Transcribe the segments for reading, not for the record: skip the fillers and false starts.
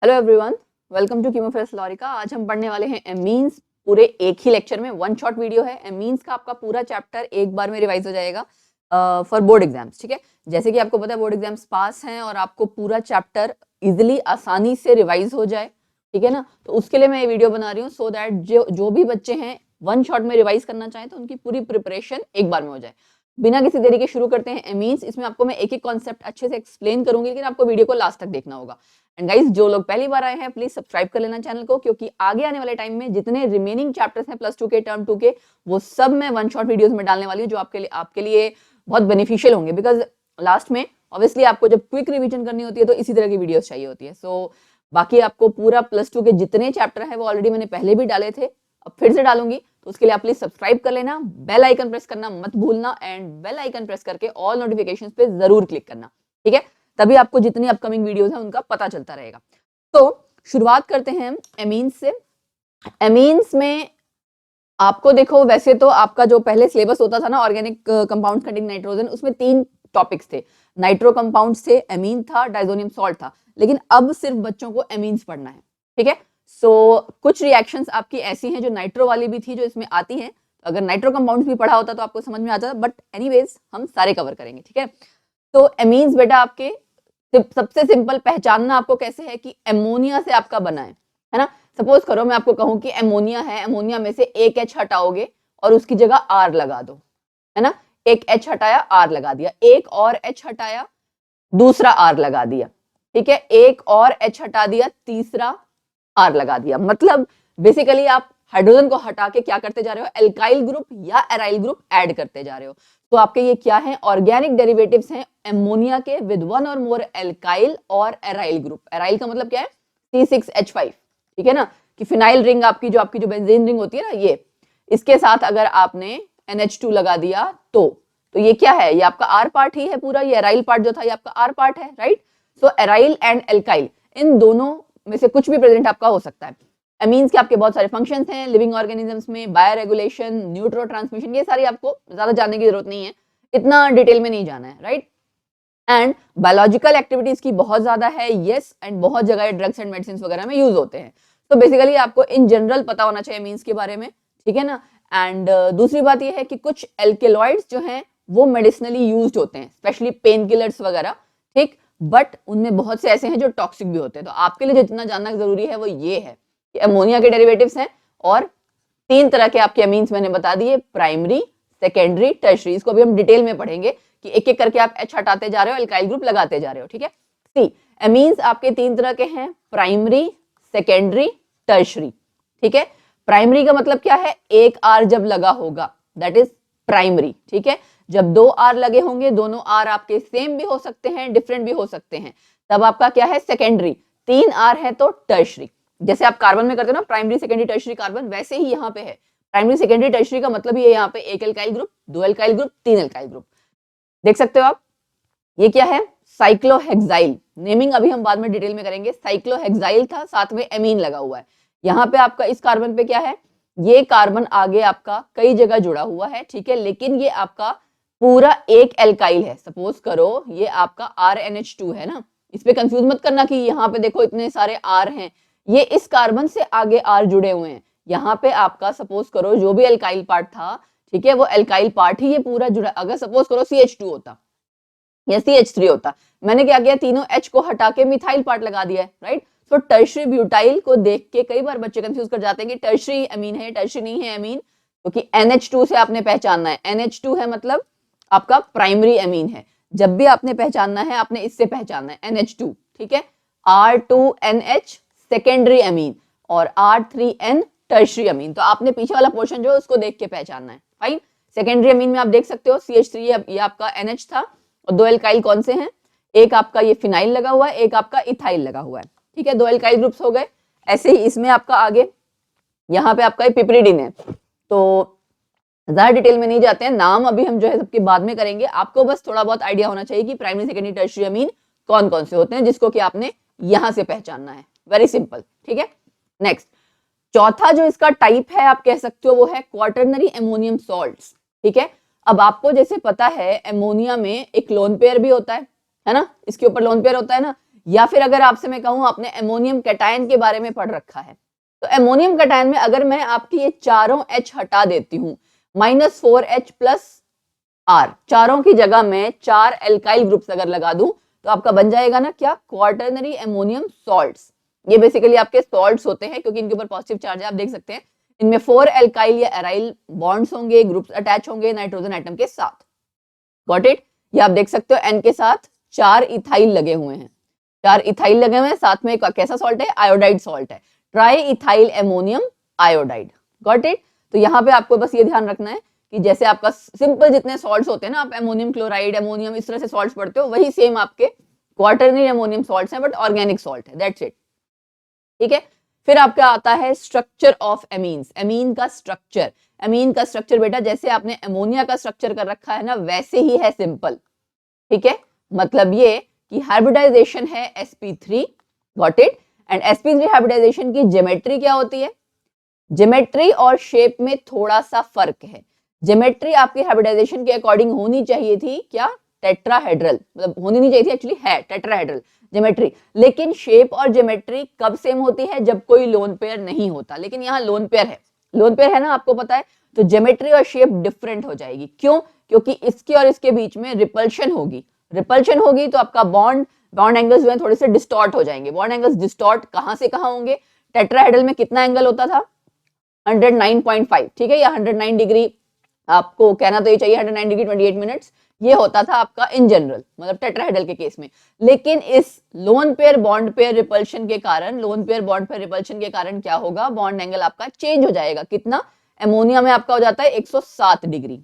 Hello everyone, welcome to कीमोफेरेस लॉरिका। आज हम पढ़ने वाले हैं एमीन्स पूरे एक ही लेक्चर में। वन शॉट वीडियो है। एमीन्स का आपका पूरा चैप्टर एक बार में रिवाइज हो जाएगा फॉर बोर्ड एग्जाम्स। ठीक है, जैसे कि आपको पता है बोर्ड एग्जाम्स पास हैं और आपको पूरा चैप्टर इजिली आसानी से रिवाइज हो जाए। ठीक है ना, तो उसके लिए मैं ये वीडियो बना रही हूँ सो दैट जो भी बच्चे हैं वन शॉट में रिवाइज करना चाहें तो उनकी पूरी प्रिपरेशन एक बार में हो जाए। बिना किसी देरी के शुरू करते हैं एमीन्स। इसमें आपको मैं एक एक कॉन्सेप्ट अच्छे से एक्सप्लेन करूंगी, लेकिन आपको वीडियो को लास्ट तक देखना होगा। एंड गाइस, जो लोग पहली बार आए हैं प्लीज सब्सक्राइब कर लेना चैनल को, क्योंकि आगे आने वाले टाइम में जितने रिमेनिंग चैप्टर्स हैं प्लस 2 के टर्म 2 के, वो सब मैं वन शॉट वीडियोस में डालने वाली हूँ, जो आपके लिए बहुत बेनिफिशियल होंगे। बिकॉज लास्ट में ऑब्वियसली आपको जब क्विक रिवीजन करनी होती है तो इसी तरह की वीडियोस चाहिए होती है। सो बाकी आपको पूरा प्लस 2 के जितने चैप्टर है वो ऑलरेडी मैंने पहले भी डाले थे, अब फिर से डालूंगी, तो उसके लिए आप प्लीज सब्सक्राइब कर लेना, बेल आइकन प्रेस करना मत भूलना, एंड बेल आइकन प्रेस करके ऑल नोटिफिकेशंस पे जरूर क्लिक करना। ठीक है, तभी आपको जितनी अपकमिंग वीडियोस हैं उनका पता चलता रहेगा। तो शुरुआत करते हैं एमीन्स से। एमीन्स में आपको देखो, वैसे तो आपका जो पहले सिलेबस होता था ना ऑर्गेनिक कंपाउंड्स कंटेनिंग नाइट्रोजन, उसमें 3 टॉपिक्स थे। नाइट्रो कंपाउंड्स थे, एमीन था, डाइजोनियम सॉल्ट था। लेकिन अब सिर्फ बच्चों को एमीन्स पढ़ना है। ठीक है, सो कुछ रिएक्शंस आपकी ऐसी हैं जो नाइट्रो वाली भी थी जो इसमें आती हैं। अगर नाइट्रो कंपाउंड्स भी पढ़ा होता तो आपको समझ में आ जाता, बट एनीवेज हम सारे कवर करेंगे। ठीक है, तो एमीन्स बेटा आपके सबसे सिंपल पहचानना आपको कैसे है कि एमोनिया से आपका बना है ना। सपोज करो मैं आपको कहूं कि एमोनिया है, एमोनिया में से एक एच हटाओगे और उसकी जगह आर लगा दो, है ना। एक एच हटाया, आर लगा दिया, एक और एच हटाया, दूसरा आर लगा दिया। ठीक है, एक और एच हटा दिया, तीसरा आर लगा दिया। मतलब बेसिकली आप हाइड्रोजन को हटा के क्या करते जा रहे हो, एल्काइल ग्रुप या एराइल ग्रुप ऐड करते जा रहे हो। तो आपके ये क्या है, ऑर्गेनिक डेरिवेटिव्स हैं एमोनिया के विद वन और मोर एल्काइल और एराइल ग्रुप। एराइल का मतलब क्या है, C6H5। ठीक है ना, कि फिनाइल रिंग आपकी जो बेंजीन रिंग होती है ना, ये इसके साथ अगर आपने NH2 लगा दिया तो ये क्या है, ये आपका आर पार्ट ही है पूरा। ये एराइल पार्ट जो था ये आपका आर पार्ट है, right. So aryl and alkyl, इन दोनों में से कुछ भी प्रेजेंट आपका हो सकता है। एमीन्स के आपके बहुत सारे फंक्शंस हैं लिविंग ऑर्गेनिजम्स में, बायोरेगुलेशन, न्यूट्रोट्रांसमिशन, ये सारी आपको ज्यादा जानने की जरूरत नहीं है, इतना डिटेल में नहीं जाना है, राइट। एंड बायोलॉजिकल एक्टिविटीज की बहुत ज्यादा है, यस, एंड बहुत जगह ड्रग्स एंड मेडिसिन वगैरह में यूज होते हैं। तो बेसिकली आपको इन जनरल पता होना चाहिए मीन्स के बारे में। ठीक है ना। एंड दूसरी बात यह है कि कुछ एल्केलॉइड्स जो हैं वो मेडिसिनली यूज्ड होते हैं, स्पेशली पेन किलर्स वगैरह। ठीक, बट उनमें बहुत से ऐसे हैं जो टॉक्सिक भी होते हैं। तो आपके लिए जितना जानना जरूरी है वो ये है कि अमोनिया के डेरिवेटिव्स हैं और 3 तरह के आपके अमीन्स मैंने बता दिए, प्राइमरी, सेकेंडरी, टर्शरी। इसको अभी हम डिटेल में पढ़ेंगे कि एक एक करके आप एच हटाते जा रहे हो, एल्काइल ग्रुप लगाते जा रहे हो। ठीक है, सी अमीन्स आपके 3 तरह के हैं, प्राइमरी, सेकेंडरी, टर्शरी। ठीक है, प्राइमरी का मतलब क्या है, एक आर जब लगा होगा दैट इज प्राइमरी। ठीक है, जब 2 आर लगे होंगे, दोनों आर आपके सेम भी हो सकते हैं, डिफरेंट भी हो सकते हैं, तब आपका क्या है, सेकेंडरी। 3 आर है तो टर्शरी। जैसे आप कार्बन में करते हो ना, प्राइमरी सेकेंडरी टर्शरी कार्बन, वैसे ही यहाँ पे है प्राइमरी सेकेंडरी टर्शरी का मतलब ही है यहाँ पे एक alkyl group, 2 alkyl group, 3 alkyl group. देख सकते हो आप, ये क्या है, साइक्लोहेक्साइल। नेमिंग अभी हम बाद में डिटेल में करेंगे। साइक्लोहेक्साइल था, साथ में एमीन लगा हुआ है। यहाँ पे आपका इस कार्बन पे क्या है, ये कार्बन आगे आपका कई जगह जुड़ा हुआ है। ठीक है, लेकिन ये आपका पूरा एक एल्काइल है। सपोज करो ये आपका RNH2 है ना, इस पे कंफ्यूज मत करना कि यहाँ पे देखो इतने सारे आर हैं, ये इस कार्बन से आगे आर जुड़े हुए हैं। यहाँ पे आपका सपोज करो जो भी एल्काइल पार्ट था, ठीक है, वो एल्काइल पार्ट ही ये पूरा जुड़ा। अगर सपोज करो CH2 होता या CH3 होता, मैंने क्या किया, तीनों H को हटा के मिथाइल पार्ट लगा दिया है, राइट। तो टर्शरी ब्यूटाइल को देख के कई बार बच्चे कंफ्यूज कर जाते हैं कि टर्शरी अमीन है, टर्शरी नहीं है अमीन, क्योंकि NH2 से आपने पहचानना है। NH2 है मतलब आपका प्राइमरी अमीन है। जब भी आपने पहचानना है, आपने इससे पहचानना है, NH2। ठीक है, R2NH सेकेंडरी अमीन और R3N टर्शरी अमीन। तो आपने पीछे वाला पोर्शन जो है उसको देख के पहचानना है, फाइन। सेकेंडरी अमीन में आप देख सकते हो CH3 ये आपका NH था, और 2 एल्काइल कौन से हैं, एक आपका ये फिनाइल लगा हुआ है, एक आपका इथाइल लगा हुआ है। ठीक है, 2 एल्काइल ग्रुप्स हो गए। ऐसे ही इसमें आपका आगे यहाँ पे आपका पिपरिडिन है। तो ज्यादा डिटेल में नहीं जाते हैं, नाम अभी हम जो है सबके बाद में करेंगे। आपको बस थोड़ा बहुत आइडिया होना चाहिए कि प्राइमरी सेकेंडरी टर्शरी अमीन कौन कौन से होते हैं, जिसको कि आपने यहां से पहचानना है। Very simple. ठीक है, नेक्स्ट चौथा जो इसका टाइप है आप कह सकते हो वो है क्वाटरनरी एमोनियम सॉल्ट्स। ठीक है, अब आपको जैसे पता है एमोनिया में एक लोन पेयर भी होता है ना, इसके ऊपर लोन पेयर होता है ना, या फिर अगर आपसे मैं कहूँ आपने एमोनियम कैटायन के बारे में पढ़ रखा है, तो एमोनियम कैटायन में अगर मैं आपकी ये चारों H हटा देती हूँ, -4H प्लस R, चारों की जगह में 4 एल्काइल ग्रुप्स अगर लगा दूं तो आपका बन जाएगा ना क्या, क्वाटरनरी एमोनियम सॉल्ट्स। ये बेसिकली आपके सॉल्ट्स होते हैं क्योंकि इनके ऊपर पॉजिटिव चार्ज है, आप देख सकते हैं इनमें 4 एल्काइल या एराइल बॉन्ड्स होंगे, ग्रुप्स अटैच होंगे नाइट्रोजन एटम के साथ। Got it? ये आप देख सकते हो N के साथ 4 इथाइल लगे हुए हैं, 4 इथाइल लगे हुए हैं, साथ में एक कैसा सॉल्ट है, आयोडाइड सॉल्ट है, try ethyl ammonium iodide. Got it? तो यहाँ पे आपको बस ये ध्यान रखना है कि जैसे आपका सिंपल जितने सॉल्ट्स होते हैं ना, आप एमोनियम क्लोराइड, एमोनियम इस तरह से सॉल्ट्स पढ़ते हो, वही सेम आपके क्वाटरनरी एमोनियम सॉल्ट्स हैं बट ऑर्गेनिक सॉल्ट है, दैट्स इट। ठीक है, फिर आपका आता है स्ट्रक्चर ऑफ एमीन्स, एमीन का स्ट्रक्चर। एमीन का स्ट्रक्चर बेटा जैसे आपने एमोनिया का स्ट्रक्चर कर रखा है ना, वैसे ही है, सिंपल। ठीक है, मतलब ये कि हाइब्रिडाइजेशन है sp3, got it? And sp3 hybridisation की ज्योमेट्री क्या होती है? ज्योमेट्री और शेप में थोड़ा सा फर्क है। ज्योमेट्री आपकी हाइब्रिडाइजेशन के अकॉर्डिंग होनी चाहिए थी क्या, टेट्राहेड्रल, मतलब होनी नहीं चाहिए थी, एक्चुअली है टेट्राहेड्रल ज्योमेट्री, लेकिन शेप और ज्योमेट्री कब सेम होती है, जब कोई लोन पेयर नहीं होता, लेकिन यहाँ लोन पेयर है, लोन पेयर है ना, आपको पता है, तो ज्योमेट्री और शेप डिफरेंट हो जाएगी। क्यों? क्योंकि इसके और इसके बीच में रिपल्शन होगी, रिपल्शन होगी तो आपका बॉन्ड एंगल्स जो है थोड़े से डिस्टॉर्ट हो जाएंगे। बॉन्ड एंगल्स डिस्टॉर्ट कहां से कहां होंगे? टेट्राहेड्रल में कितना एंगल होता था, 109.5, ठीक है, या 109 डिग्री, आपको कहना तो ये चाहिए 109 डिग्री 28 मिनट्स, ये होता था आपका इन जनरल, मतलब टेट्राहेड्रल के केस में। लेकिन इस lone pair bond pair repulsion के कारण, lone pair bond pair repulsion के कारण क्या होगा, बॉन्ड एंगल आपका चेंज हो जाएगा। कितना? एमोनिया में आपका हो जाता है 107 डिग्री।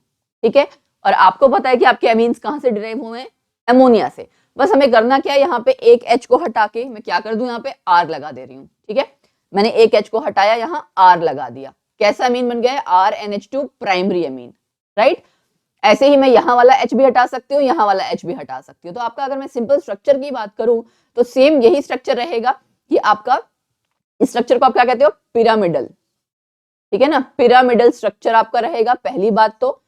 ठीक है, और आपको पता है कि आपके एमीन्स कहां से डिराइव हुए हैं, एमोनिया से। बस हमें करना क्या है, यहाँ पे एक H को हटा के मैं क्या कर दूं, यहाँ पे R लगा दे रही हूँ। ठीक है, मैंने एक H को हटाया, यहाँ R लगा दिया, कैसा अमीन बन गया है, RNH2 प्राइमरी अमीन, राइट? ऐसे ही मैं यहाँ वाला H भी हटा सकती हूँ, यहाँ वाला H भी हटा सकती हूँ। तो आपका अगर मैं सिंपल स्ट्रक्चर की बात करूं तो सेम यही स्ट्रक्चर रहेगा कि आपका इस स्ट्रक्चर को आप क्या कहते हो, पिरामिडल। ठीक है ना, पिरामिडल स्ट्रक्चर आपका रहेगा। पहली बात तो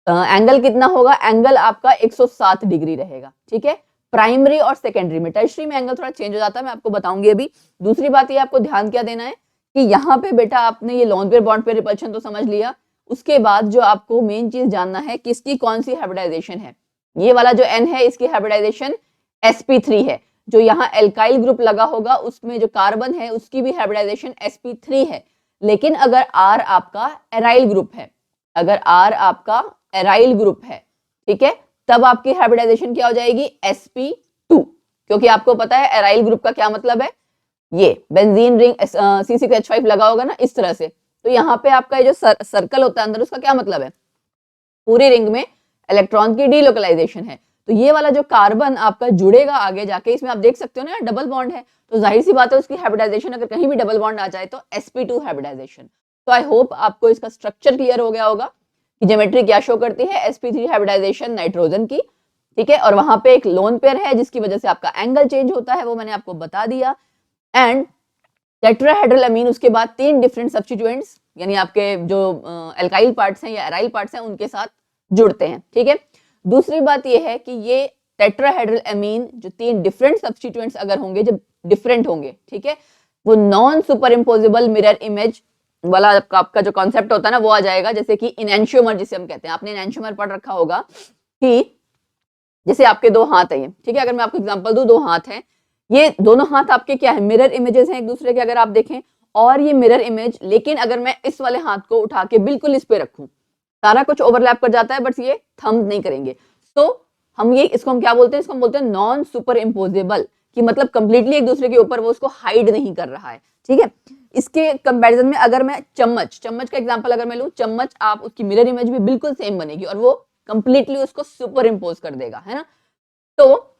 एंगल कितना होगा, एंगल आपका 107 डिग्री रहेगा। ठीक है, प्राइमरी और सेकेंडरी में, टर्शरी में एंगल थोड़ा चेंज हो जाता है, मैं आपको बताऊंगी अभी। दूसरी बात ये आपको ध्यान क्या देना है कि यहाँ पे बेटा आपने ये lone pair bond pair repulsion तो समझ लिया, उसके बाद जो आपको मेन चीज जानना है किसकी कौन सी हाइब्रिडाइजेशन है। ये वाला जो N है इसकी हाइब्रिडाइजेशन sp3 है, जो यहाँ एल्काइल ग्रुप लगा होगा उसमें जो कार्बन है उसकी भी हाइब्रिडाइजेशन sp3 है। लेकिन अगर R आपका एराइल ग्रुप है, अगर R आपका एराइल ग्रुप है, ठीक है, तब आपकी हाइब्रिडाइजेशन क्या हो जाएगी, sp2, क्योंकि आपको पता है एराइल ग्रुप का क्या मतलब है, ये बेंजीन रिंग C6H5 लगा होगा ना इस तरह से, तो यहाँ पे आपका जो सर्कल होता है अंदर, उसका क्या मतलब है, पूरी रिंग में इलेक्ट्रॉन की डीलोकलाइजेशन है। तो ये वाला जो कार्बन आपका जुड़ेगा आगे जाके, इसमें आप देख सकते हो ना डबल बॉन्ड है, तो जाहिर सी बात है उसकी हाइब्रिडाइजेशन अगर कहीं भी डबल बॉन्ड आ जाए तो sp2 हाइब्रिडाइजेशन। तो आई होप आपको इसका स्ट्रक्चर क्लियर हो गया होगा कि ज्योमेट्री क्या शो करती है, sp3 हाइब्रिडाइजेशन नाइट्रोजन की। ठीक है, और वहां पे एक लोन पेयर है जिसकी वजह से आपका एंगल चेंज होता है, वो मैंने आपको बता दिया। एंड टेट्राहेड्रल अमीन, उसके बाद 3 डिफरेंट सब्स्टिट्यूएंट्स यानी आपके जो एल्काइल पार्ट्स हैं या एराइल पार्ट्स हैं उनके साथ जुड़ते हैं। ठीक है, दूसरी बात ये है कि ये टेट्राहेड्रल अमीन जो 3 डिफरेंट सब्स्टिट्यूएंट्स अगर होंगे, जब डिफरेंट होंगे, ठीक है, वो non super imposable mirror image वाला आपका जो कॉन्सेप्ट होता है ना वो आ जाएगा। जैसे कि इनएंशियोमर जिसे हम कहते हैं, आपने इनएंशियोमर पढ़ रखा होगा कि जैसे आपके 2 हाथ हैं, ठीक है, अगर मैं आपको एग्जांपल दूं, 2 हाथ हैं, ये दोनों हाथ आपके क्या है, मिरर इमेजेस हैं एक दूसरे के, अगर आप देखें, और ये मिरर इमेज, लेकिन अगर मैं इस वाले हाथ को उठा के बिल्कुल इस पे रखूं, सारा कुछ ओवरलैप कर जाता है बट ये थंब नहीं करेंगे। तो हम ये इसको हम क्या बोलते हैं, इसको हम बोलते हैं नॉन सुपर इम्पोजेबल, कि मतलब कंप्लीटली एक दूसरे के ऊपर वो उसको हाइड नहीं कर रहा है। ठीक है, इसके कंपैरिजन में अगर मैं चम्मच का एग्जांपल अगर मैं लूं, चम्मच आप उसकी मिरर इमेज भी बिल्कुल सेम बनेगी और वो कंप्लीटली उसको सुपर इम्पोज कर देगा, है ना। तो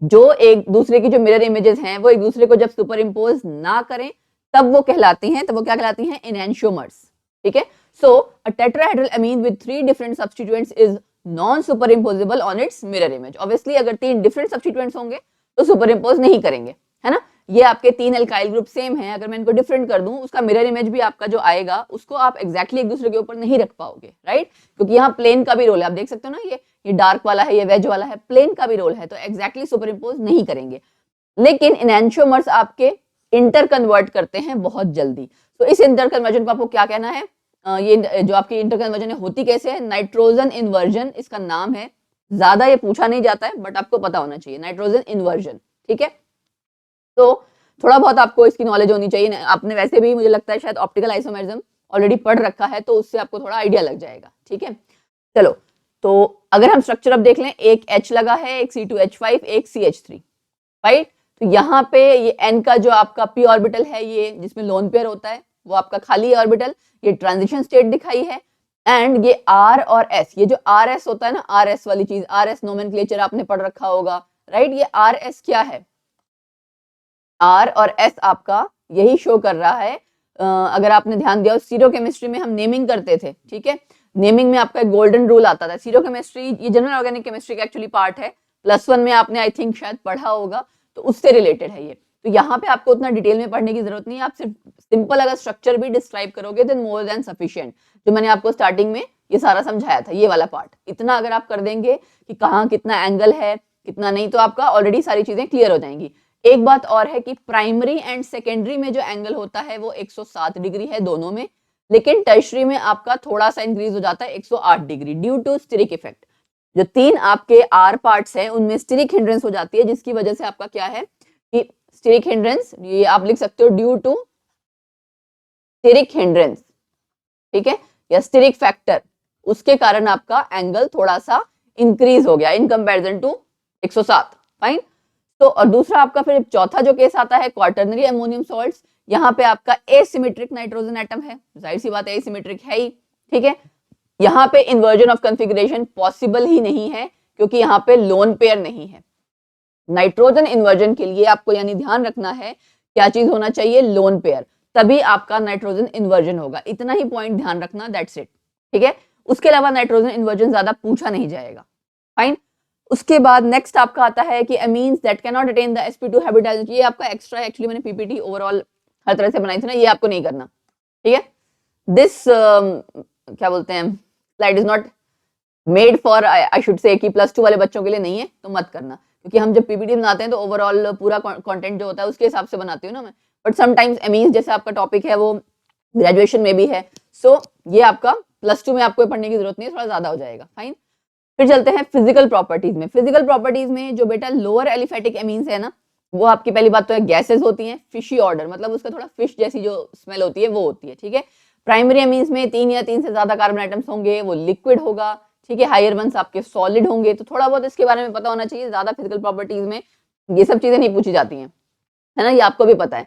जो एक दूसरे की जो मिरर इमेजेस हैं वो एक दूसरे को जब सुपर इम्पोज ना करें तब वो कहलाती हैं, तब वो क्या कहलाती हैं, एनएंशियोमर्स। ठीक है, so a tetrahedral amine with 3 different substituents is non superimposable on its mirror image. Obviously अगर 3 डिफरेंट सब्स्टिट्यूएंट्स होंगे तो सुपर इम्पोज नहीं करेंगे, है ना। ये आपके 3 एल्काइल ग्रुप सेम है, अगर मैं इनको डिफरेंट कर दूं, उसका मिरर इमेज भी आपका जो आएगा उसको आप एग्जैक्टली एक दूसरे के ऊपर नहीं रख पाओगे, राइट, क्योंकि यहाँ प्लेन का भी रोल है, आप देख सकते हो ना, ये डार्क वाला है, ये वेज वाला है, प्लेन का भी रोल है, तो एग्जैक्टली सुपर इम्पोज नहीं करेंगे। लेकिन इनैंशियोमर्स आपके इंटर कन्वर्ट करते हैं बहुत जल्दी। तो इस इंटर कन्वर्जन को आपको क्या कहना है, ये जो आपकी इंटर कन्वर्जन है होती कैसे है, नाइट्रोजन इन्वर्जन इसका नाम है। ज्यादा ये पूछा नहीं जाता है बट आपको पता होना चाहिए, नाइट्रोजन इन्वर्जन, ठीक है। तो थोड़ा बहुत आपको इसकी नॉलेज होनी चाहिए, आपने वैसे भी मुझे लगता है शायद ऑप्टिकल आइसोमेरिज्म ऑलरेडी पढ़ रखा है, तो उससे आपको थोड़ा आइडिया लग जाएगा, ठीक है। चलो, तो अगर हम स्ट्रक्चर अब देख लें, एक H लगा है, एक C2H5, एक CH3, राइट। तो यहाँ पे ये N का जो आपका p ऑर्बिटल है, ये जिसमें लोन पेयर होता है, वो आपका खाली ऑर्बिटल, ये ट्रांजिशन स्टेट दिखाई है। एंड ये R और S, ये जो RS होता है ना, RS वाली चीज, RS नोमेनक्लेचर आपने पढ़ रखा होगा, राइट। ये RS क्या है, R और S आपका यही शो कर रहा है। अगर आपने ध्यान दिया, सीरो केमिस्ट्री में हम नेमिंग करते थे, ठीक है। नेमिंग में आपका एक गोल्डन रूल आता था। सीरो केमिस्ट्री ये जनरल ऑर्गेनिक केमिस्ट्री का एक्चुअली पार्ट है, +1 में आपने आई थिंक शायद पढ़ा होगा, तो उससे रिलेटेड है ये। तो यहाँ पे आपको उतना डिटेल में पढ़ने की जरूरत नहीं है, आप सिर्फ सिंपल अगर स्ट्रक्चर भी डिस्क्राइब करोगे देन मोर देन सफिशिएंट। जो मैंने आपको स्टार्टिंग में ये सारा समझाया था, ये वाला पार्ट, इतना अगर आप कर देंगे कि कहाँ कितना एंगल है कितना नहीं, तो आपका ऑलरेडी सारी चीजें क्लियर हो जाएंगी। एक बात और है कि प्राइमरी एंड सेकेंडरी में जो एंगल होता है वो 107 डिग्री है दोनों में, लेकिन टर्शरी में आपका थोड़ा सा इंक्रीज हो जाता है 108 degree due to steric effect. जो 3 आपके आर पार्ट्स हैं उनमें स्टेरिक हिंड्रेंस हो जाती है, जिसकी वजह से आपका क्या है कि स्टेरिक हिंड्रेंस, ये आप लिख सकते हो ड्यू टू स्टेरिक हिंड्रेंस, ठीक है, या स्टेरिक फैक्टर, उसके कारण आपका एंगल थोड़ा सा इंक्रीज हो गया इन कंपैरिजन टू 107, फाइन। तो और दूसरा आपका फिर चौथा जो केस आता है क्वार्टरनरी अमोनियम सॉल्ट्स, यहाँ पे आपका एसिमेट्रिक नाइट्रोजन एटम है, जाहिर सी बात है एसिमेट्रिक है ही, ठीक है। यहाँ पे इन्वर्जन ऑफ कॉन्फ़िगरेशन पॉसिबल ही नहीं है क्योंकि यहाँ पे लोन पेयर नहीं है। नाइट्रोजन इन्वर्जन के लिए आपको यानी ध्यान रखना है क्या चीज होना चाहिए, लोन पेयर, तभी आपका नाइट्रोजन इन्वर्जन होगा। इतना ही पॉइंट ध्यान रखना, दैट्स इट, ठीक है। उसके अलावा नाइट्रोजन इन्वर्जन ज्यादा पूछा नहीं जाएगा, फाइन। उसके बाद नेक्स्ट आपका आता है कि amines that can not attain the sp2 habitat. ये आपका एक्स्ट्रा एक्चुअली मैंने पीपीटी ओवरऑल हर तरह से बनाई थी ना, ये आपको नहीं करना, ठीक है। दिस क्या बोलते हैं, slide is not made for I should say कि +2 वाले बच्चों के लिए नहीं है, तो मत करना, क्योंकि हम जब पीपीटी बनाते हैं तो ओवरऑल पूरा कंटेंट जो होता है उसके हिसाब से बनाती हूँ ना मैं। बट समटाइम्स अमीन्स जैसे आपका टॉपिक है वो ग्रेजुएशन में भी है, सो ये आपका +2 में आपको पढ़ने की जरूरत नहीं है, थोड़ा ज्यादा हो जाएगा, फाइन। फिर चलते हैं फिजिकल प्रॉपर्टीज में। फिजिकल प्रॉपर्टीज में जो बेटा लोअर एलिफेटिक एमीन्स है ना, वो आपकी पहली बात तो है गैसेस होती हैं, फिशी ऑर्डर, मतलब उसका थोड़ा फिश जैसी जो स्मेल होती है वो होती है, ठीक है। प्राइमरी एमीन्स में 3 या 3 से ज्यादा कार्बन आइटम्स होंगे, वो लिक्विड होगा, ठीक है। हायर वंस आपके सॉलिड होंगे, तो थोड़ा बहुत इसके बारे में पता होना चाहिए। ज्यादा फिजिकल प्रॉपर्टीज में ये सब चीजें नहीं पूछी जाती हैं, है ना, ये आपको भी पता है।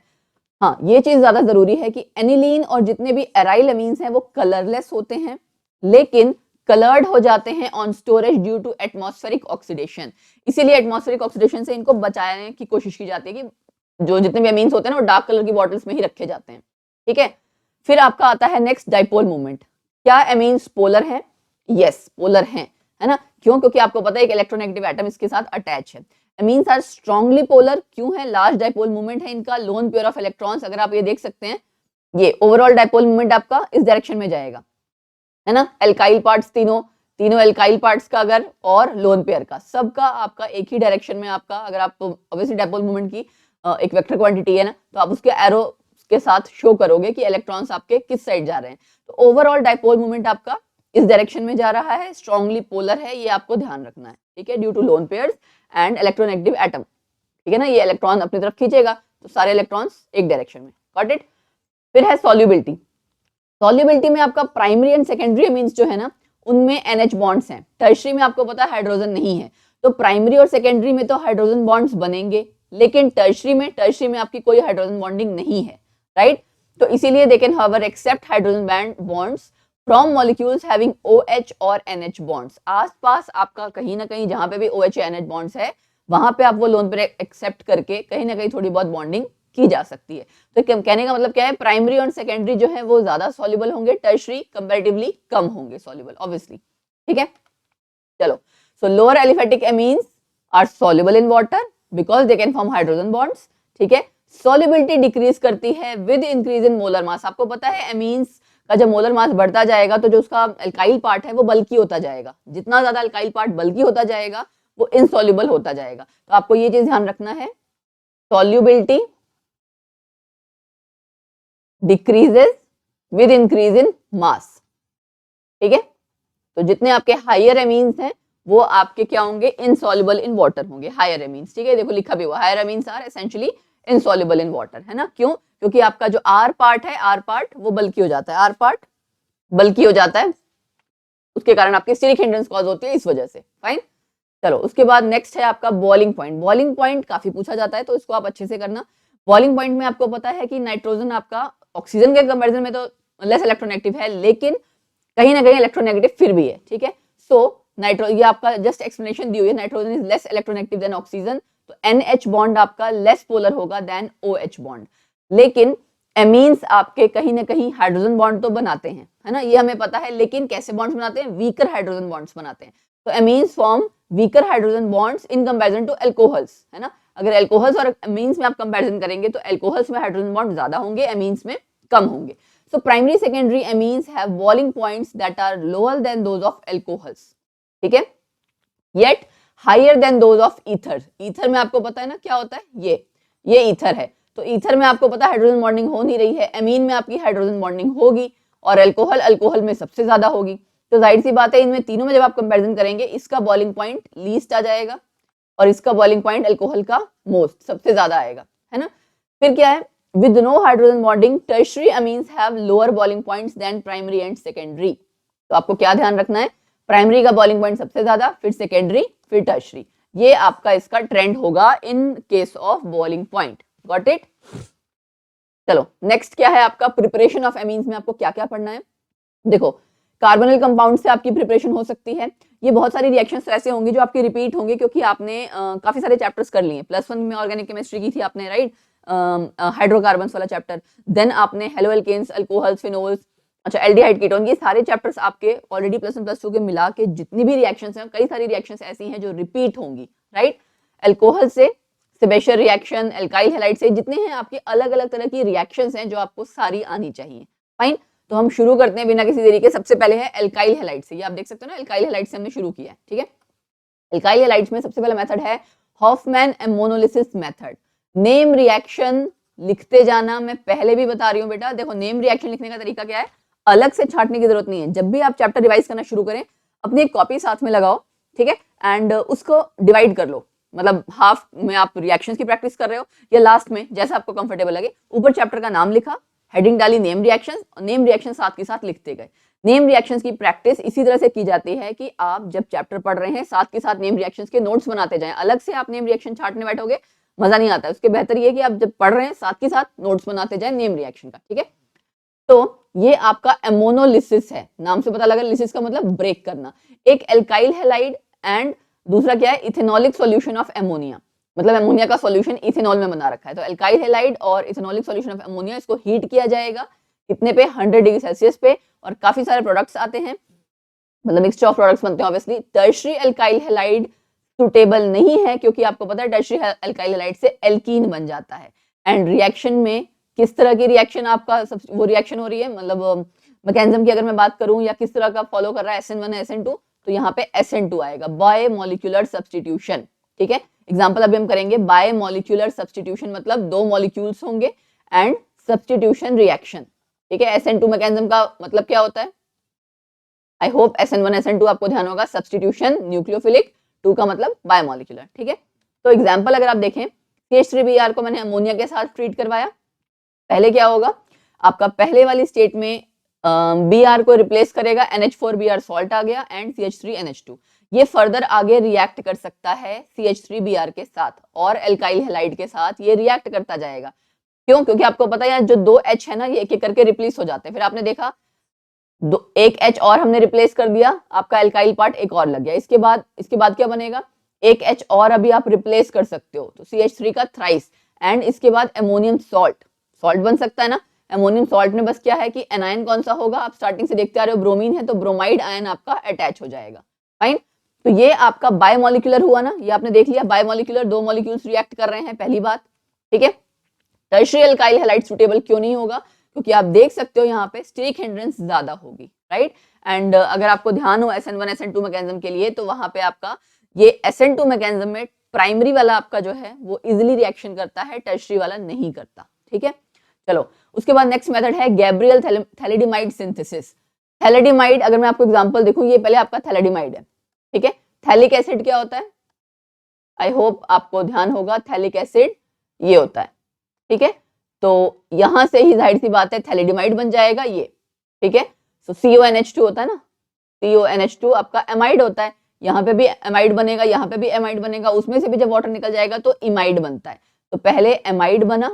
हाँ, ये चीज ज्यादा जरूरी है कि एनिलीन और जितने भी एराइल अमीन्स हैं वो कलरलेस होते हैं, लेकिन कलर्ड हो जाते हैं on storage due to atmospheric oxidation. इसीलिए एटमॉस्फेरिक ऑक्सीडेशन से इनको बचाने की कोशिश की जाती है कि जो जितने भी अमीन्स होते हैं ना वो डार्क कलर की बॉटल्स में ही रखे जाते हैं, ठीक है। फिर आपका आता है नेक्स्ट डाइपोल मूवमेंट। क्या अमीन्स पोलर है? यस, पोलर है ना। क्यों? क्योंकि आपको पता है एक इलेक्ट्रोनेगेटिव एटम इसके साथ अटैच है। अमीन्स आर स्ट्रांगली पोलर, क्यों है? लार्ज डाइपोल मूवमेंट है इनका, लोन पेयर ऑफ इलेक्ट्रॉन्स। अगर आप ये देख सकते हैं, ये ओवरऑल डाइपोल मूवमेंट आपका इस डायरेक्शन में जाएगा, है ना। एल्काइल पार्ट्स तीनों एल्काइल पार्ट्स का अगर और लोन पेयर का सबका आपका एक ही डायरेक्शन में आपका, अगर आप ऑब्वियसली डाइपोल मूवमेंट की एक वेक्टर क्वांटिटी है ना, तो आप उसके एरो के साथ शो करोगे कि इलेक्ट्रॉन्स आपके किस साइड जा रहे हैं। तो ओवरऑल डाइपोल मूवमेंट आपका इस डायरेक्शन में जा रहा है, स्ट्रांगली पोलर है, ये आपको ध्यान रखना है, ठीक है, due to lone pairs and electronegative atom, ठीक है ना। ये इलेक्ट्रॉन अपनी तरफ खींचेगा तो सारे इलेक्ट्रॉन्स एक डायरेक्शन में, गॉट इट। फिर है सॉल्युबिलिटी। सॉल्युबिलिटी में आपका प्राइमरी एंड सेकेंडरी अमीन्स जो है ना, उनमें NH बॉन्ड्स हैं। टर्शरी में आपको पता है हाइड्रोजन नहीं है, तो प्राइमरी और सेकेंडरी में तो हाइड्रोजन बॉन्ड्स बनेंगे, लेकिन टर्शरी में आपकी कोई हाइड्रोजन बॉन्डिंग नहीं है, राइट। तो इसीलिए they can however accept hydrogen bonds from molecules having OH और NH बॉन्ड्स। आसपास आपका कहीं ना कहीं जहां पे भी OH या NH बॉन्ड्स है, वहां पे आप वो लोन पर एक्सेप्ट करके कहीं ना कहीं थोड़ी बहुत बॉन्डिंग की जा सकती है। तो कहने का मतलब क्या है, प्राइमरी और सेकेंडरी जो है वो ज्यादा सॉल्युबल होंगे, टर्शरी कंपैरेटिवली कम होंगे सॉल्युबल, ऑब्वियसली, ठीक है। चलो, so lower aliphatic amines are soluble in water because they can form hydrogen bonds, ठीक है। सॉल्युबिलिटी डिक्रीज करती है with increase in molar mass. आपको पता है एमीन्स का जब मोलर मास बढ़ता जाएगा तो जो उसका अल्काइल पार्ट है वो बल्की होता जाएगा। जितना ज्यादा अल्काइल पार्ट बल्की होता जाएगा वो इनसॉल्युबल होता जाएगा। तो आपको ये चीज ध्यान रखना है solubility decreases with increase in mass, ठीक है। तो जितने आपके हायर एमीन्स हैं वो आपके क्या होंगे, इनसॉल्युबल इन वाटर होंगे, हायर एमीन्स, ठीक है। देखो लिखा भी हुआ, higher amines are essentially insoluble in water, है ना। क्यों? क्योंकि आपका जो आर पार्ट है, आर पार्ट वो बल्की हो जाता है, आर पार्ट बल्की हो जाता है, उसके कारण आपकी स्टीरिक हिंड्रेंस कॉज होती है इस वजह से। फाइन, चलो उसके बाद नेक्स्ट है आपका बॉइलिंग पॉइंट। बॉइलिंग पॉइंट काफी पूछा जाता है तो इसको आप अच्छे से करना। बॉइलिंग पॉइंट में आपको पता है कि नाइट्रोजन आपका ऑक्सीजन के कंपैरिजन में तो लेस इलेक्ट्रोनेगेटिव है, लेकिन कहीं ना कहीं इलेक्ट्रोनेगेटिव फिर भी है, ठीक है। सो नाइट्रो, ये आपका जस्ट एक्सप्लेनेशन दी हुई है, nitrogen is less electronegative than oxygen, तो NH बॉन्ड आपका लेस पोलर होगा देन OH बॉन्ड। लेकिन एमीन्स आपके कहीं ना कहीं हाइड्रोजन बॉन्ड तो बनाते हैं, है ना, ये हमें पता है, लेकिन कैसे बॉन्ड्स बनाते हैं, वीकर हाइड्रोजन बॉन्ड्स बनाते हैं। तो amines form weaker hydrogen bonds in comparison to alcohols, है ना। अगर अल्कोहल्स और एमीन्स में आप कंपैरिजन करेंगे तो अल्कोहल्स में हाइड्रोजन बॉन्ड ज्यादा होंगे, एमीन्स में कम होंगे। So primary secondary amines have boiling points that are lower than those of alcohols, ठीक है, yet higher than those of ether। ether में आपको पता है ना क्या होता है, ये ether है, तो ether में आपको पता है हाइड्रोजन बॉन्डिंग हो नहीं रही है, एमीन में आपकी हाइड्रोजन बॉन्डिंग होगी, और अल्कोहल में सबसे ज्यादा होगी। तो जाहिर सी बात है इनमें तीनों में जब आप कंपैरिजन करेंगे, इसका बॉइलिंग पॉइंट लीस्ट आ जाएगा और इसका बॉइलिंग पॉइंट अल्कोहल का मोस्ट सबसे ज्यादा आएगा, है ना। फिर क्या है, with no hydrogen bonding tertiary amines have lower boiling points than primary and secondary। तो आपको क्या ध्यान रखना है, प्राइमरी का बॉइलिंग पॉइंट सबसे ज्यादा, फिर सेकेंडरी, फिर टर्शरी, ये आपका इसका ट्रेंड होगा in case of boiling point. Got it. चलो नेक्स्ट क्या है आपका, प्रिपरेशन ऑफ एमीन्स में आपको क्या क्या पढ़ना है। देखो कार्बोनिल कंपाउंड से आपकी प्रिपरेशन हो सकती है, ये बहुत सारी रिएक्शंस ऐसे होंगे जो आपके रिपीट होंगे, क्योंकि आपने काफी सारे चैप्टर्स कर लिए, +1 में ऑर्गेनिक केमिस्ट्री की थी आपने, राइट, हाइड्रोकार्बन्स वाला चैप्टर, देन आपने हेलो एल्केन्स, अल्कोहल्स, फिनोल्स, अच्छा एल्डिहाइड कीटोन, ये सारे चैप्टर्स आपके ऑलरेडी +1 +2 के मिला के जितनी भी रिएक्शंस हैं, कई सारी रिएक्शंस ऐसी हैं जो रिपीट होंगी, राइट। अल्कोहल से सेबेशियर रिएक्शन, एल्काइल हैलाइड से, जितने हैं आपके अलग अलग तरह की रिएक्शंस हैं जो आपको सारी आनी चाहिए। फाइन, तो हम शुरू करते हैं बिना किसी देरी के। सबसे पहले है एल्काइल हैलाइड से, ये आप देख सकते हो ना, एल्काइल हैलाइड से हमने शुरू किया है, ठीक है। एल्काइल हैलाइड्स में सबसे पहला मेथड है हॉफमैन एमोनोलिसिस मेथड। नेम रिएक्शन लिखते जाना, मैं पहले भी बता रही हूँ बेटा, देखो नेम रिएक्शन लिखने का तरीका क्या है, अलग से छांटने की जरूरत नहीं है। जब भी आप चैप्टर रिवाइज करना शुरू करें, अपनी एक कॉपी साथ में लगाओ, ठीक है, एंड उसको डिवाइड कर लो, मतलब हाफ में आप रिएक्शंस की प्रैक्टिस कर रहे हो या लास्ट में, जैसा आपको कंफर्टेबल लगे। ऊपर चैप्टर का नाम लिखा, हेडिंग डाली नेम रिएक्शंस, और नेम रिएक्शन साथ के साथ लिखते गए। नेम रिएक्शंस की प्रैक्टिस इसी तरह से की जाती है कि आप जब चैप्टर पढ़ रहे हैं साथ के साथ नेम रिएक्शंस के नोट्स बनाते जाएं। अलग से आप नेम रिएक्शन छांटने बैठोगे मजा नहीं आता है, उसके बेहतर ये कि आप जब पढ़ रहे हैं साथ के साथ नोट्स बनाते जाएं नेम रिएक्शन का, ठीक है। तो ये आपका एमोनोलिसिस है, नाम से पता लगा, लिसिस का मतलब ब्रेक करना। एक एल्काइल हैलाइड एंड दूसरा क्या है, इथेनॉलिक सॉल्यूशन ऑफ एमोनिया, मतलब एमोनिया का सॉल्यूशन इथेनॉल में बना रखा है। तो एल्काइल हैलाइड और इथेनॉलिक सॉल्यूशन ऑफ एमोनिया, इसको हीट किया जाएगा कितने पे, 100 डिग्री सेल्सियस पे, और काफी सारे प्रोडक्ट्स आते हैं, मतलब मिक्सचर ऑफ प्रोडक्ट्स बनते हैं obviously. Tertiary alkyl halide suitable नहीं है, क्योंकि आपको पता है टर्शरी एल्काइल हैलाइड से एल्कीन बन जाता है। एंड रिएक्शन में किस तरह की रिएक्शन आपका वो रिएक्शन हो रही है, मतलब मैकेनिज्म की अगर मैं बात करूं या किस तरह का फॉलो कर रहा है, SN1 SN2, तो यहाँ पे SN2 आएगा, बाय मॉलिक्यूलर सब्स्टिट्यूशन, ठीक है। एग्जांपल अभी हम करेंगे, बाय मॉलिक्यूलर सब्स्टिट्यूशन मतलब 2 मॉलिक्यूल्स होंगे एंड सब्स्टिट्यूशन रिएक्शन, ठीक है। SN2 मैकेनिज्म का मतलब क्या होता है, आई होप SN1 SN2 आपको ध्यान होगा, सब्स्टिट्यूशन न्यूक्लियोफिलिक, 2 का मतलब बायोमोलिकुलर, ठीक है। तो एग्जांपल अगर आप देखें, CH3Br को मैंने अमोनिया के साथ ट्रीट करवाया, पहले क्या होगा आपका, पहले वाली स्टेट में Br को रिप्लेस करेगा, NH4Br सॉल्ट आ गया एंड CH3NH2। ये फर्दर आगे रिएक्ट कर सकता है CH3Br के साथ और एल्काइल हैलाइड के साथ, ये रिएक्ट करता जाएगा। क्यों? क्योंकि आपको पता है जो 2 H है ना, ये एक एक करके रिप्लेस हो जाते हैं। फिर आपने देखा एक H और हमने रिप्लेस कर दिया, आपका एल्काइल पार्ट एक और लग गया। इसके बाद क्या बनेगा, एक H और अभी आप रिप्लेस कर सकते हो, तो CH3 का थ्राइस, एंड इसके बाद अमोनियम सॉल्ट बन सकता है ना। अमोनियम सॉल्ट में बस क्या है कि एनायन कौन सा होगा, आप स्टार्टिंग से देखते आ रहे हो, ब्रोमीन है तो ब्रोमाइड आयन आपका अटैच हो जाएगा। फाइन, तो ये आपका बायोमोलिकुलर हुआ ना, ये आपने देख लिया, बायोमोलिकुलर 2 मॉलिक्यूल्स रिएक्ट कर रहे हैं, पहली बात, ठीक है। टर्शियरी एल्काइल हैलाइड सुटेबल क्यों नहीं होगा, क्योंकि आप देख सकते हो यहाँ पे स्टेरिक हिंड्रेंस ज्यादा होगी, राइट। एंड अगर आपको ध्यान हो SN1 SN2 मैकेनिज्म के लिए, तो वहां पे आपका ये SN2 मैकेनिज्म में प्राइमरी वाला आपका जो है वो इजिली रिएक्शन करता है, टर्शरी वाला नहीं करता। ठीक है, चलो उसके बाद नेक्स्ट मेथड है गैब्रियल थैलिडिमाइड सिंथेसिस। थैलिडिमाइड, अगर मैं आपको एग्जांपल देखूं, ये पहले आपका थैलिडिमाइड है। ठीक है, थैलिक एसिड क्या होता है, आई होप आपको ध्यान होगा, थैलिक एसिड ये होता है। ठीक है, तो यहां से ही जाहिर सी बात है थैलिडिमाइड बन जाएगा ये। ठीक है, सो CONH2 होता है ना, CONH2 आपका एमाइड होता है, यहाँ पे भी एमाइड बनेगा, यहाँ पे भी एमाइड बनेगा, उसमें से भी जब वाटर निकल जाएगा तो इमाइड बनता है। तो पहले एमाइड बना,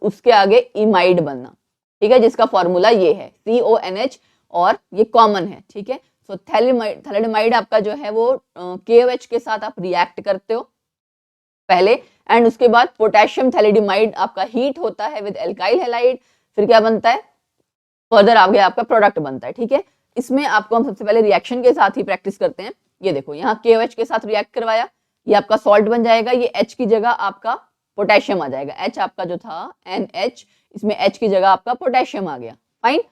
उसके आगे इमाइड बनना। ठीक है, जिसका फॉर्मूला ये है CONH और ये कॉमन है। ठीक है, सो थैलिडिमाइड आपका जो है वो KOH के साथ आप रिएक्ट करते हो पहले, एंड उसके बाद पोटेशियम थैलिडिमाइड आपका हीट होता है विद एल्काइल हैलाइड, फिर क्या बनता है, फर्दर आगे आपका प्रोडक्ट बनता है। ठीक है, इसमें आपको हम सबसे पहले रिएक्शन के साथ ही प्रैक्टिस करते हैं। ये देखो, यहाँ KOH के साथ रिएक्ट करवाया, ये आपका सॉल्ट बन जाएगा, ये H की जगह आपका पोटेशियम आ जाएगा। H आपका जो था NH, इसमें H की जगह आपका पोटेशियम आ गया। फाइन,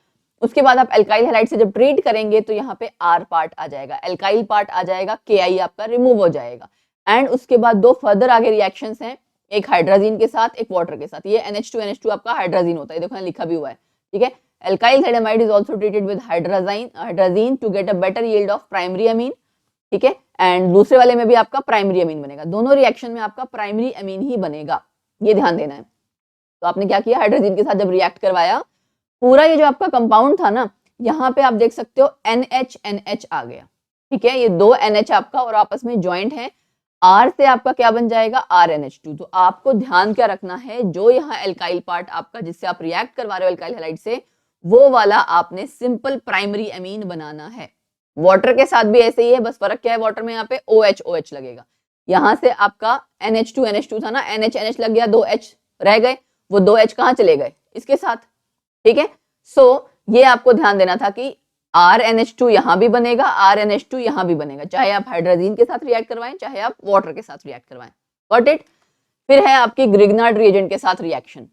उसके बाद आप एल्काइल हैलाइड से जब ट्रीट करेंगे तो यहाँ पे R पार्ट आ जाएगा, एल्काइल पार्ट आ जाएगा, Ki आपका रिमूव हो जाएगा। एंड उसके बाद दो फर्दर आगे रिएक्शंस हैं, एक हाइड्रोजीन के साथ, एक वाटर के साथ। ये NH2 आपका हाइड्रोजीन होता है, देखो यहाँ लिखा भी हुआ है। ठीक है, alkyl phthalimide is also treated with hydrazine to get a better yield of primary amine. ठीक है, एंड दूसरे वाले में भी आपका प्राइमरी अमीन बनेगा, दोनों रिएक्शन में आपका प्राइमरी अमीन ही बनेगा, ये ध्यान देना है। तो आपने क्या किया, हाइड्रोजीन के साथ जब रिएक्ट करवाया, पूरा ये जो आपका कंपाउंड था ना, यहाँ पे आप देख सकते हो NH आ गया। ठीक है, ये दो NH आपका और आपस में ज्वाइंट है, R से आपका क्या बन जाएगा, RNH2। तो आपको ध्यान क्या रखना है, जो यहाँ एल्काइल पार्ट आपका जिससे आप रिएक्ट करवा रहे हो एल्काइल हैलाइड से, वो वाला आपने सिंपल प्राइमरी अमीन बनाना है। वाटर के साथ भी ऐसे ही है, बस फर्क क्या है, वाटर में यहाँ पे OH लगेगा, यहाँ से आपका NH2 था ना, NH लग गया, 2H रह गए, वो 2H कहाँ चले गए, इसके साथ। ठीक है, सो ये आपको ध्यान देना था कि RNH2 यहाँ भी बनेगा, RNH2 यहाँ भी बनेगा, चाहे आप हाइड्रोजीन के साथ रिएक्ट करवाएं, चाहे आप वाटर के साथ रिएक्ट करवाएं। Got it. फिर है आपकी ग्रिग्नार्ड रिएजेंट के साथ रिएक्शन।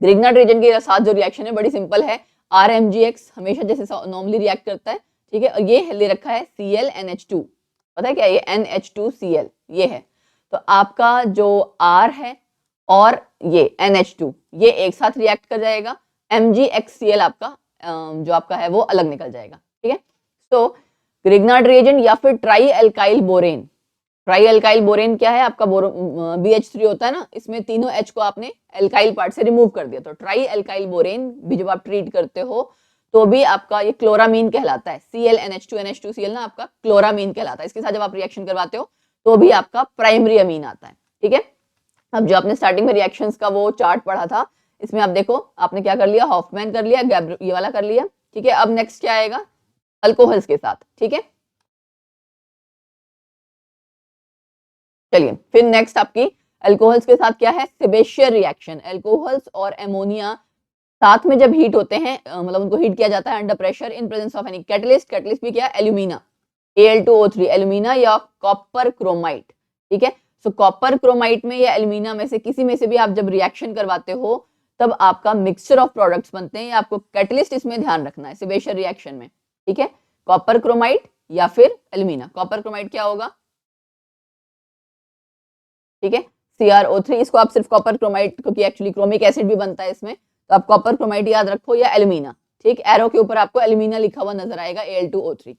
ग्रिग्नार्ड रिएजेंट के साथ जो रिएक्शन है बड़ी सिंपल है, RMgX हमेशा जैसे नॉर्मली रिएक्ट करता है। ठीक है, और ये ले रखा है ClNH2, पता है क्या, ये NH2Cl ये है। तो आपका जो R है और ये NH2 ये एक साथ रिएक्ट कर जाएगा, MgXCl आपका जो आपका है वो अलग निकल जाएगा। ठीक है, तो ग्रिग्नार्ड रिएजेंट या फिर try alkyl borane. Try alkyl borane क्या है, आपका BH3 होता है ना, इसमें तीनों H को आपने एल्काइल पार्ट से रिमूव कर दिया। तो ट्राई एल्काइल बोरेन भी जब आप ट्रीट करते हो तो भी आपका ये क्लोरामीन कहलाता है, ClNH2NH2Cl ना आपका क्लोरामीन कहलाता है। इसके साथ जब आप रिएक्शन करवाते हो तो भी आपका प्राइमरी अमीन आता है। ठीक है, अब जो आपने स्टार्टिंग में रिएक्शंस का वो चार्ट पढ़ा था, इसमें आप देखो आपने क्या कर लिया, हॉफमैन कर लिया, ये वाला कर लिया। ठीक है, अब नेक्स्ट क्या आएगा, अल्कोहल्स के साथ। ठीक है, चलिए फिर नेक्स्ट आपकी अल्कोहल्स के साथ क्या है, सेबेशियर रिएक्शन। अल्कोहल्स और एमोनिया साथ में जब हीट होते हैं, मतलब उनको हीट किया जाता है under pressure in presence of any catalyst. Catalyst भी क्या है, एल्यूमिना, Al2O3 एल्यूमिना या कॉपर क्रोमाइट। ठीक है, सो कॉपर क्रोमाइट में या एल्यूमिना में से किसी में से भी आप जब रिएक्शन करवाते हो तब आपका मिक्सचर ऑफ प्रोडक्ट्स बनते हैं। आपको कैटलिस्ट इसमें ध्यान रखना है सेबेशियर रिएक्शन में। ठीक है, कॉपर क्रोमाइट या फिर एल्यूमिना। कॉपर क्रोमाइट क्या होगा, ठीक है, CrO3, इसको आप सिर्फ कॉपर क्रोमाइट, क्योंकि एक्चुअली क्रोमिक एसिड भी बनता है इसमें, तो आप कॉपर क्रोमाइट याद रखो या एल्यूमिना। ठीक, एरो के ऊपर आपको एल्यूमिना लिखा हुआ नजर आएगा, Al2O3।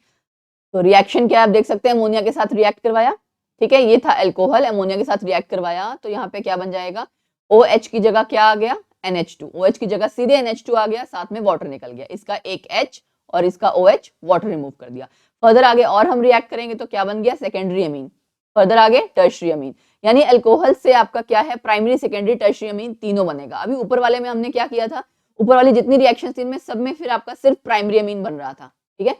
तो रिएक्शन क्या आप देख सकते हैं, अमोनिया के साथ रिएक्ट करवाया। ठीक है, ये था अल्कोहल, अमोनिया के साथ रिएक्ट करवाया, तो यहाँ पे क्या बन जाएगा, OH की जगह क्या आ गया, NH2। OH की जगह सीधे NH2 आ गया, साथ में वाटर निकल गया, इसका एक H और इसका OH, वाटर रिमूव कर दिया। फर्दर आगे और हम रिएक्ट करेंगे तो क्या बन गया, सेकेंडरी अमीन। फर्दर आगे टर्शरी अमीन, यानी अल्कोहल से आपका क्या है, प्राइमरी सेकेंडरी टर्शरी अमीन तीनों बनेगा। अभी ऊपर वाले में हमने क्या किया था, ऊपर वाली जितनी रिएक्शन थी इनमें सब में फिर आपका सिर्फ प्राइमरी अमीन बन रहा था। ठीक है,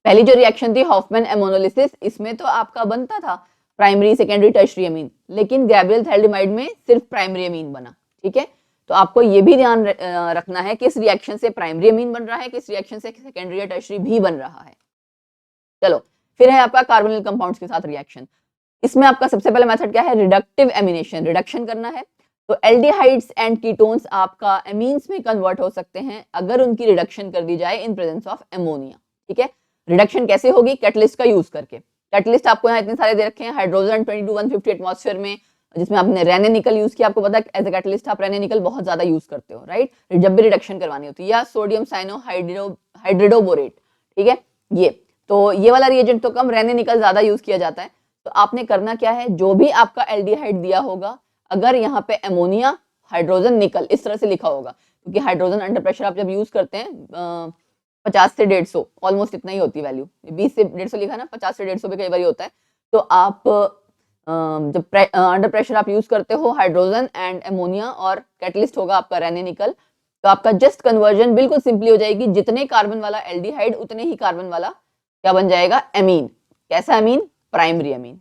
पहली जो रिएक्शन थी हॉफमैन एमोनोलिसिस, इसमें तो आपका बनता था प्राइमरी सेकेंडरी टर्शरी अमीन, लेकिन गैब्रियल थैलिडिमाइड में सिर्फ प्राइमरी अमीन बना। ठीक है, तो आपको ये भी ध्यान रखना है किस रिएक्शन से प्राइमरी अमीन बन रहा है, किस रिएक्शन से सेकेंडरी या टर्शरी भी बन रहा है। चलो फिर है आपका कार्बोनिल कंपाउंड्स के साथ रिएक्शन। इसमें आपका सबसे पहला मेथड क्या है, रिडक्टिव एमिनेशन, रिडक्शन करना है। तो एल्डिहाइड्स एंड कीटोन्स आपका एमीन्स में कन्वर्ट हो सकते हैं अगर उनकी रिडक्शन कर दी जाए इन प्रेजेंस ऑफ एमोनिया। ठीक है, रिडक्शन कैसे होगी, कैटलिस्ट का यूज करके। कैटलिस्ट आपको यहाँ इतने सारे दे रखे हैं, हाइड्रोजन 22 to 150 एटमॉस्फेयर में, जिसमें आपने रेने निकल यूज किया, आपको पता है एज ए कैटलिस्ट आप रेने निकल बहुत ज्यादा यूज करते हो, राइट, जब भी रिडक्शन करवानी होती है, या सोडियम साइनो हाइड्रिडोबोरेट, ठीक है, ये तो ये वाला रिएजेंट तो कम, रेने निकल ज्यादा यूज किया जाता है। तो आपने करना क्या है, जो भी आपका एल्डिहाइड दिया होगा, अगर यहाँ पे अमोनिया हाइड्रोजन निकल इस तरह से लिखा होगा, क्योंकि हाइड्रोजन अंडर प्रेशर आप जब यूज करते हैं 50 से 150 ऑलमोस्ट इतना ही होती है वैल्यू, 20 से 150 लिखा ना, 50 से 150 भी कई बार होता है। तो आप जब अंडर प्रेशर आप यूज करते हो हाइड्रोजन एंड अमोनिया और कैटलिस्ट होगा आपका रेने निकल, तो आपका जस्ट कन्वर्जन बिल्कुल सिंपली हो जाएगी, जितने कार्बन वाला एल्डिहाइड उतने ही कार्बन वाला क्या बन जाएगा, एमीन। कैसा amine, primary amine.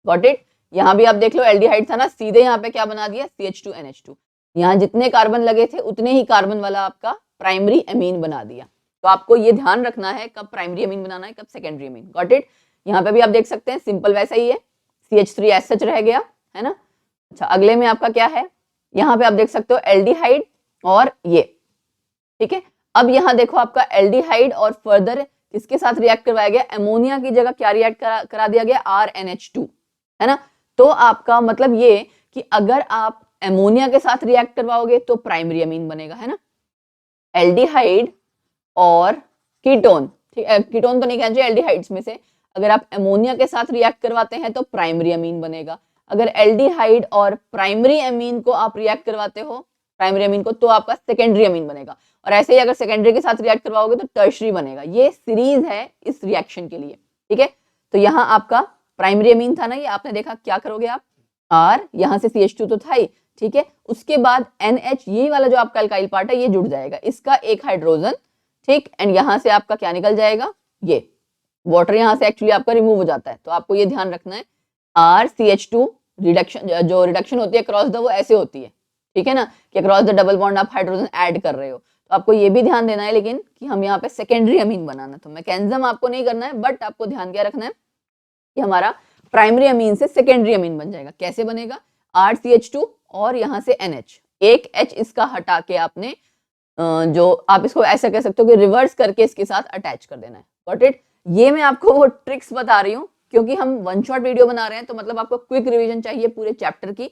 Got it. यहाँ भी आप देख लो एल्डिहाइड था ना, सीधे यहाँ पे क्या बना दिया, CH2NH2। यहाँ जितने कार्बन लगे थे उतने ही कार्बन वाला आपका प्राइमरी एमीन बना दिया। तो आपको ये ध्यान रखना है कब प्राइमरी एमीन बनाना है, कब सेकेंडरी एमीन। Got it. यहाँ पे भी आप देख सकते हैं सिंपल वैसा ही है, CH3 एज सच रह गया है ना। अच्छा, अगले में आपका क्या है, यहाँ पे आप देख सकते हो एल्डिहाइड और ये, ठीक है। अब यहाँ देखो आपका एल्डिहाइड और फर्दर किसके साथ रिएक्ट करवाया गया, अमोनिया की जगह क्या रिएक्ट करा दिया गया, RNH2, है ना। तो आपका मतलब ये कि अगर आप अमोनिया के साथ रिएक्ट करवाओगे तो प्राइमरी अमीन बनेगा, है ना। एल्डिहाइड और कीटोन, ठीक है, कीटोन तो नहीं कहना चाहिए एल्डिहाइड्स में से, अगर आप अमोनिया के साथ रिएक्ट करवाते हैं तो प्राइमरी अमीन बनेगा। अगर एल्डिहाइड और प्राइमरी अमीन को आप रिएक्ट करवाते हो, प्राइमरी अमीन को, तो आपका सेकेंडरी अमीन बनेगा। और ऐसे ही अगर सेकेंडरी के साथ रिएक्ट करवाओगे तो टर्शरी बनेगा। ये सीरीज है इस रिएक्शन के लिए, ठीक है। तो यहाँ आपका प्राइमरी अमीन था ना, ये आपने देखा, क्या करोगे आप, R यहाँ से CH2 तो था ही, ठीक है, उसके बाद NH, ये वाला जो आपका अल्काइल पार्ट है ये जुड़ जाएगा, इसका एक हाइड्रोजन, ठीक, एंड यहाँ से आपका क्या निकल जाएगा, ये वाटर यहाँ से एक्चुअली आपका रिमूव हो जाता है। तो आपको ये ध्यान रखना है, RCH2 रिडक्शन, जो रिडक्शन होती है क्रॉस द, वो ऐसे होती है, ठीक है ना, कि क्रॉस द डबल बॉन्ड आप हाइड्रोजन ऐड कर रहे हो। तो आपको ये भी ध्यान देना है लेकिन कि हम यहाँ पे सेकेंडरी अमीन बनाना, तो मैकेनिज्म आपको नहीं करना है, बट आपको ध्यान क्या रखना है कि हमारा प्राइमरी अमीन से सेकेंडरी अमीन बन जाएगा। कैसे बनेगा, RCH2 और यहाँ से NH, एक H इसका हटा के आपने जो आप इसको ऐसा कह सकते हो कि रिवर्स करके इसके साथ अटैच कर देना है। Got it. ये मैं आपको वो ट्रिक्स बता रही हूँ क्योंकि हम वन शॉट वीडियो बना रहे हैं, तो मतलब आपको क्विक रिवीजन चाहिए पूरे चैप्टर की,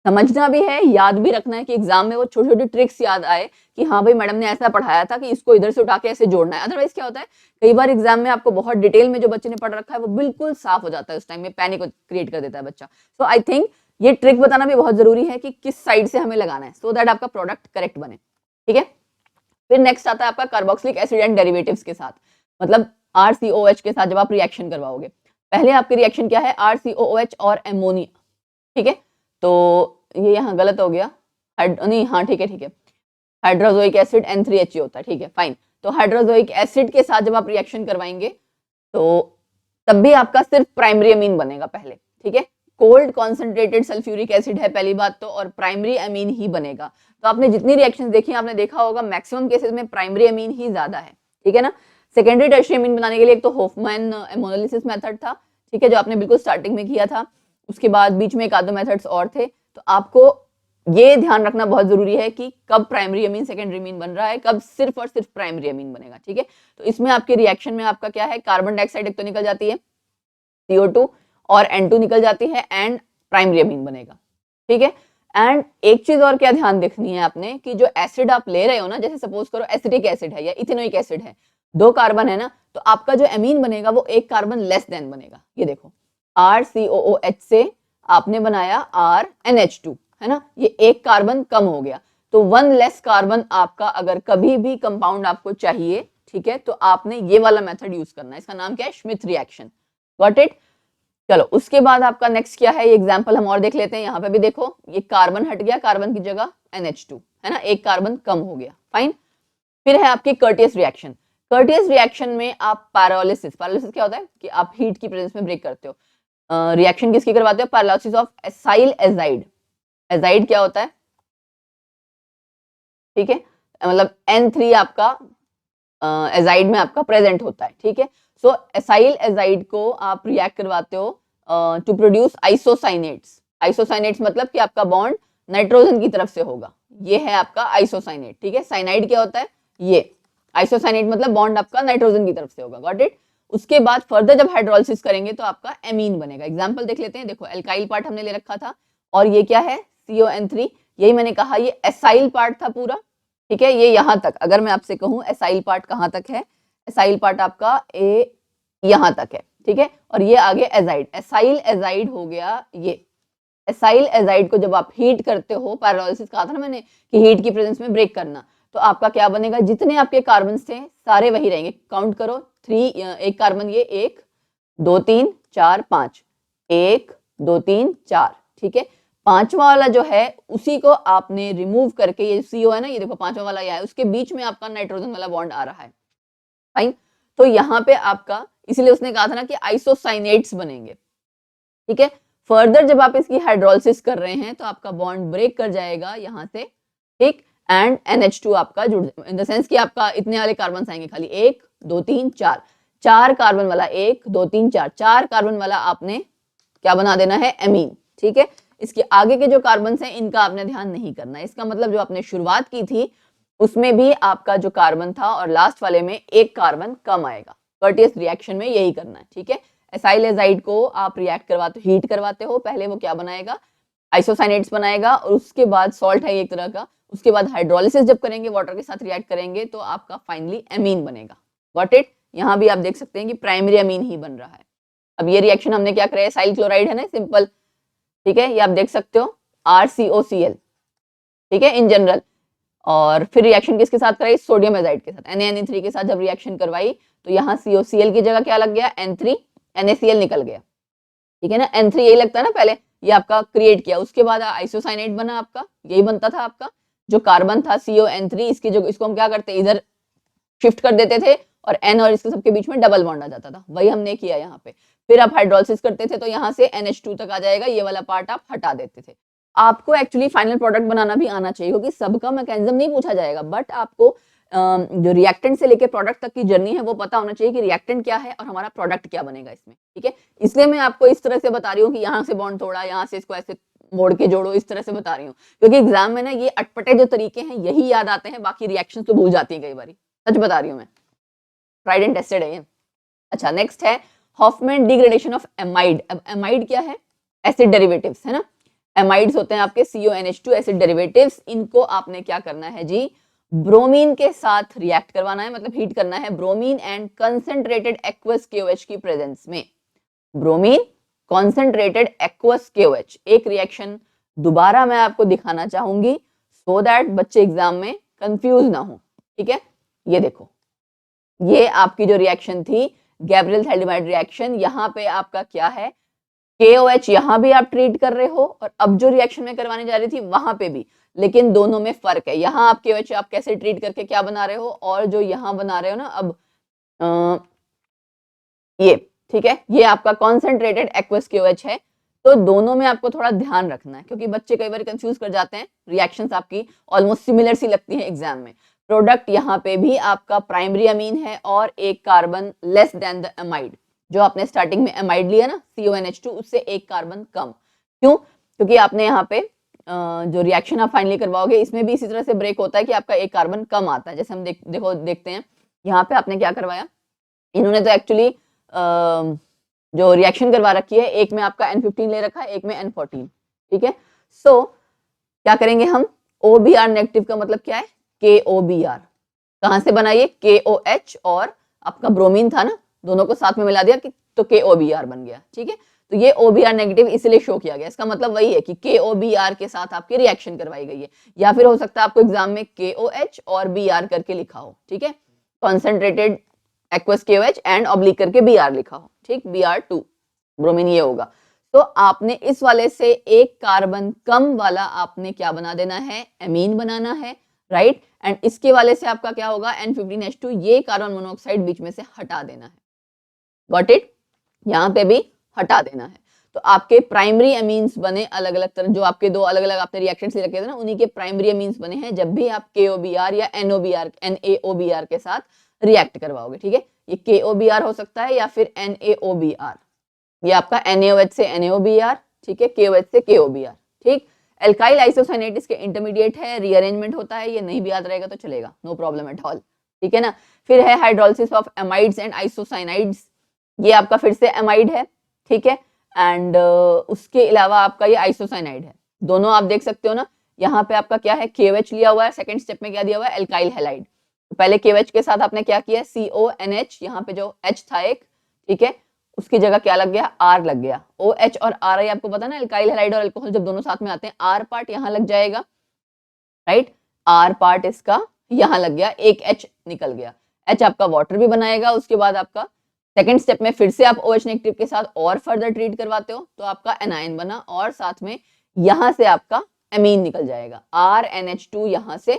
समझना भी है, याद भी रखना है कि एग्जाम में वो छोटी छोटी ट्रिक्स याद आए कि हाँ भाई मैडम ने ऐसा पढ़ाया था कि इसको इधर से उठा के ऐसे जोड़ना है। अदरवाइज क्या होता है, कई बार एग्जाम में आपको बहुत डिटेल में जो बच्चे ने पढ़ रखा है वो बिल्कुल साफ हो जाता है, उस टाइम में पैनिक क्रिएट कर देता है बच्चा। सो आई थिंक ये ट्रिक बताना भी बहुत जरूरी है कि किस साइड से हमें लगाना है, सो दैट आपका प्रोडक्ट करेक्ट बने, ठीक है। फिर नेक्स्ट आता है आपका कार्बोक्सिलिक एसिड एंड डेरिवेटिव्स के साथ, मतलब RCOH के साथ जब आप रिएक्शन करवाओगे। पहले आपकी रिएक्शन क्या है, RCOH और अमोनिया, ठीक है। तो ये यहाँ गलत हो गया, नहीं हाँ ठीक है, हाइड्रोजोइक एसिड N3HE होता है, ठीक है फाइन। तो हाइड्रोजोइक एसिड के साथ जब आप रिएक्शन करवाएंगे तो तब भी आपका सिर्फ प्राइमरी अमीन बनेगा पहले, ठीक है। कोल्ड कॉन्सेंट्रेटेड सल्फ्यूरिक एसिड है पहली बात तो, और प्राइमरी अमीन ही बनेगा। तो आपने जितनी रिएक्शन देखी आपने देखा होगा मैक्सिमम केसेस में प्राइमरी अमीन ही ज्यादा है, ठीक है ना। सेकेंडरी टर्शियरी अमीन बनाने के लिए एक तो होफमैन एमोनोलिसिस मेथड था, ठीक है, जो आपने बिल्कुल स्टार्टिंग में किया था, उसके बाद बीच में एक आधे मेथड्स और थे। तो आपको ये ध्यान रखना बहुत जरूरी है कि कब प्राइमरी अमीन सेकेंडरी अमीन बन रहा है, कब सिर्फ और सिर्फ प्राइमरी अमीन बनेगा, ठीक है। तो इसमें आपके रिएक्शन में आपका क्या है, कार्बन डाइऑक्साइड एक तो निकल जाती है CO2 और N2 निकल जाती है एंड प्राइमरी अमीन बनेगा, ठीक है। एंड एक चीज और क्या ध्यान देखनी है आपने कि जो एसिड आप ले रहे हो ना, जैसे सपोज करो एसिटिक एसिड है या इथेनोइक एसिड है, 2 कार्बन है ना, तो आपका जो अमीन बनेगा वो एक कार्बन लेस देन बनेगा। ये देखो RCOOH से आपने बनाया RNH2, है ना, ये एक कार्बन कम हो गया, तो 1 लेस कार्बन आपका अगर कभी भी कंपाउंड आपको चाहिए, ठीक है, तो आपने ये वाला मेथड यूज करना है, इसका नाम क्या है, श्मिथ रिएक्शन। Got it. चलो उसके बाद आपका नेक्स्ट क्या है, ये एग्जांपल हम और देख लेते हैं। यहाँ पे भी देखो ये कार्बन हट गया, कार्बन की जगह NH2, है ना, एक कार्बन कम हो गया, फाइन। फिर है आपकी कर्टियस रिएक्शन। कर्टियस रिएक्शन में आप पैरालिसिस, पैरालिसिस क्या होता है कि आप हीट की प्रेजेंस में ब्रेक करते हो। रिएक्शन किसकी करवाते हो, paralysis of acyl azide. Azide क्या होता है, ठीक है, मतलब N3 आपका एजाइड में आपका प्रेजेंट होता है, ठीक है। सो एसाइल एजाइड को आप रिएक्ट करवाते हो टू प्रोड्यूस आइसोसाइनेट्स। आइसोसाइनेट्स मतलब कि आपका बॉन्ड नाइट्रोजन की तरफ से होगा, ये है आपका आइसोसाइनेट, ठीक है। साइनाइड क्या होता है, ये आइसोसाइनेट मतलब बॉन्ड आपका नाइट्रोजन की तरफ से होगा। Got it. उसके बाद फर्दर जब हाइड्रोलिसिस करेंगे तो आपका एमीन बनेगा। एग्जाम्पल देख लेते हैं। देखो एल्काइल पार्ट हमने ले रखा था और ये क्या है CON3, यही मैंने कहा ये एसाइल पार्ट था पूरा, ठीक है। ये यहाँ तक अगर मैं आपसे कहूँ एसाइल पार्ट कहाँ तक है, एसाइल पार्ट आपका ए यहाँ तक है, ठीक है। और ये आगे एजाइड, एसाइल एजाइड हो गया ये। एसाइल एजाइड को जब आप हीट करते हो, पैरालिसिस कहा था ना मैंने कि हीट की प्रेजेंस में ब्रेक करना, तो आपका क्या बनेगा, जितने आपके कार्बन थे सारे वही रहेंगे। काउंट करो 3, एक कार्बन ये 1 2 3 4 5, 1 2 3 4, ठीक है। पांचवा वाला जो है उसी को आपने रिमूव करके, ये CO है ना, ये देखो पांचवा वाला यह है, उसके बीच में आपका नाइट्रोजन वाला बॉन्ड आ रहा है, फाइन। तो यहाँ पे आपका, इसलिए उसने कहा था ना कि आइसोसाइनेट्स बनेंगे, ठीक है। फर्दर जब आप इसकी हाइड्रोलिसिस कर रहे हैं तो आपका बॉन्ड ब्रेक कर जाएगा यहाँ से, ठीक, एंड NH2 आपका जुड़, इन द सेंस कि आपका इतने वाले कार्बन आएंगे खाली 1 2 3 4, 4 कार्बन वाला 1 2 3 4, 4 कार्बन वाला आपने क्या बना देना है, एमीन, ठीक है। इसके आगे के जो कार्बन हैं इनका आपने ध्यान नहीं करना है। इसका मतलब जो आपने शुरुआत की थी उसमें भी आपका जो कार्बन था और लास्ट वाले में एक कार्बन कम आएगा। कर्टियस रिएक्शन में यही करना है, ठीक है। एसाइल एजाइड को आप रिएक्ट करवाते, हीट करवाते हो, पहले वो क्या बनाएगा, आइसोसाइनेट्स बनाएगा, और उसके बाद सॉल्ट है एक तरह का, उसके बाद हाइड्रोलिसिस जब करेंगे, वाटर के साथ रिएक्ट करेंगे तो आपका फाइनली एमीन बनेगा। Got it. यहाँ भी आप देख सकते हैं कि प्राइमरी अमीन ही बन रहा है। अब ये रिएक्शन हमने क्या करा है, एसाइल क्लोराइड है ना, सिंपल, ठीक है, ये आप देख सकते हो RCOCl, ठीक है, इन जनरल। और फिर रिएक्शन किसके साथ कराई, सोडियम एजाइड के साथ, NaNO3 के साथ जब रिएक्शन करवाई तो यहाँ COCl की जगह क्या लग गया, N3, NaCl निकल गया, ठीक है ना। N3 यही लगता है ना पहले, ये आपका क्रिएट किया, उसके बाद आइसोसाइनेट बना आपका, यही बनता था आपका जो कार्बन था CON3, इसकी जो, इसको हम क्या करते, इधर शिफ्ट कर देते थे और N और इसके सबके बीच में डबल बॉन्ड आ जाता था, वही हमने किया यहाँ पे। फिर आप हाइड्रोलिसिस करते थे तो यहाँ से NH2 तक आ जाएगा, ये वाला पार्ट आप हटा देते थे। आपको एक्चुअली फाइनल प्रोडक्ट बनाना भी आना चाहिए, क्योंकि सबका मैकेनिज्म नहीं पूछा जाएगा, बट आपको जो रिएक्टेंट से लेके प्रोडक्ट तक की जर्नी है वो पता होना चाहिए कि रिएक्टेंट क्या है और हमारा प्रोडक्ट क्या बनेगा इसमें, ठीक है। इसलिए मैं आपको इस तरह से बता रही हूँ कि यहाँ से बॉन्ड तोड़ा, यहाँ से इसको ऐसे मोड़ के जोड़ो, इस तरह से बता रही हूँ, क्योंकि एग्जाम में ना ये अटपटे जो तरीके हैं यही याद आते हैं, बाकी रिएक्शन तो भूल जाती है कई बार, सच बता रही हूँ मैं, ट्राइड एंड टेस्टेड है ये। अच्छा, नेक्स्ट है हॉफमैन डिग्रेडेशन ऑफ एमाइड। अब एमाइड क्या है, एसिड डेरिवेटिव्स है ना, एमाइड्स होते हैं आपके CONH2 एसिड डेरिवेटिव्स। इनको आपने क्या करना है जी, ब्रोमीन के साथ रिएक्ट करवाना है, मतलब हीट करना है, bromine and concentrated aqueous KOH की प्रेजेंस में। ब्रोमीन कॉन्सेंट्रेटेड एक्वस KOH, एक रिएक्शन दोबारा मैं आपको दिखाना चाहूंगी सो दैट बच्चे एग्जाम में कंफ्यूज ना हो, ठीक है। ये देखो, ये आपकी जो रिएक्शन थी गैब्रियल थाइलिडाइड रिएक्शन, यहाँ पे आपका क्या है, KOH यहाँ भी आप ट्रीट कर रहे हो और अब जो रिएक्शन में करवाने जा रही थी वहां पे भी, लेकिन दोनों में फर्क है। यहाँ आप KOH आप कैसे ट्रीट करके क्या बना रहे हो, और जो यहाँ बना रहे हो ना अब ये, ठीक है, ये आपका कॉन्सेंट्रेटेड एक्वस KOH है। तो दोनों में आपको थोड़ा ध्यान रखना है, क्योंकि बच्चे कई बार कंफ्यूज कर जाते हैं, रिएक्शंस आपकी ऑलमोस्ट सिमिलर सी लगती है एग्जाम में। प्रोडक्ट यहाँ पे भी आपका प्राइमरी अमीन है और एक carbon less than the amide, जो आपने स्टार्टिंग में एमाइड लिया ना CONH2, उससे एक कार्बन कम। क्यों, क्योंकि आपने यहाँ पे जो रिएक्शन आप फाइनली करवाओगे इसमें भी इसी तरह से ब्रेक होता है कि आपका एक कार्बन कम आता है। जैसे हम देखते हैं यहाँ पे आपने क्या करवाया, इन्होंने तो एक्चुअली जो रिएक्शन करवा रखी है, एक में आपका N15 ले रखा है, एक में N14, ठीक है। सो क्या करेंगे हम, OBr नेगेटिव का मतलब क्या है, KOBr, कहां से बनाइए, KOH और आपका ब्रोमीन था ना, दोनों को साथ में मिला दिया कि तो KOBr बन गया, ठीक है। तो ये OBr नेगेटिव इसलिए शो किया गया, इसका मतलब वही है कि KOBr के साथ आपकी रिएक्शन करवाई गई है, या फिर हो सकता है आपको एग्जाम में KOH और Br करके लिखा हो, ठीक है, concentrated aqueous KOH and oblique करके Br लिखा हो, ठीक, Br2 ब्रोमीन ये होगा। तो आपने इस वाले से एक कार्बन कम वाला आपने क्या बना देना है, एमीन बनाना है, राइट। एंड इसके वाले से आपका क्या होगा, N15H2, ये कार्बन मोनोऑक्साइड बीच में से हटा देना है, गॉट इट, यहाँ पे भी हटा देना है। तो आपके प्राइमरी अमीन्स बने अलग अलग तरह, जो आपके दो अलग अलग आपने रिएक्शंस ले रखे थे ना, उन्हीं के प्राइमरी अमीन्स बने हैं जब भी आप KOBr या NaOBr के साथ रिएक्ट करवाओगे, ठीक है। ये KOBr हो सकता है या फिर NaOBr, ये आपका NaOH से NaOBr, ठीक है, KOH से KOBr, ठीक। एल्काइल आइसोसाइनेटिस के इंटरमीडिएट है, रीअरेंजमेंट होता है, ये नहीं भी याद रहेगा तो चलेगा, नो प्रॉब्लम एट ऑल, ठीक है ना। फिर है हाइड्रोलिसिस ऑफ एमाइड्स एंड आइसोसाइनाइड्स, ये आपका फिर से एमाइड है, ठीक है। एंड उसके अलावा आपका ये आइसोसाइनाइड है। दोनों आप देख सकते हो ना, यहाँ पे आपका क्या है, KOH लिया हुआ है, सेकंड स्टेप में क्या दिया हुआ है, एल्काइल हैलाइड। तो पहले KOH के साथ आपने क्या किया, CONH, यहाँ पे जो H था एक, ठीक है, उसकी जगह क्या लग गया, R लग गया। OH और RI आपको पता ना, एल्काइल हैलाइड और अल्कोहल जब दोनों साथ में आते हैं, R पार्ट यहाँ लग जाएगा, राइट, R पार्ट इसका यहाँ लग गया, एक H निकल गया। H आपका वाटर भी बनाएगा। उसके बाद आपका सेकेंड स्टेप में फिर से आप OH नेगेटिव के साथ और फर्दर ट्रीट करवाते हो, तो आपका एनायन बना, और साथ में यहाँ से आपका एमीन निकल जाएगा, RNH2 यहाँ से,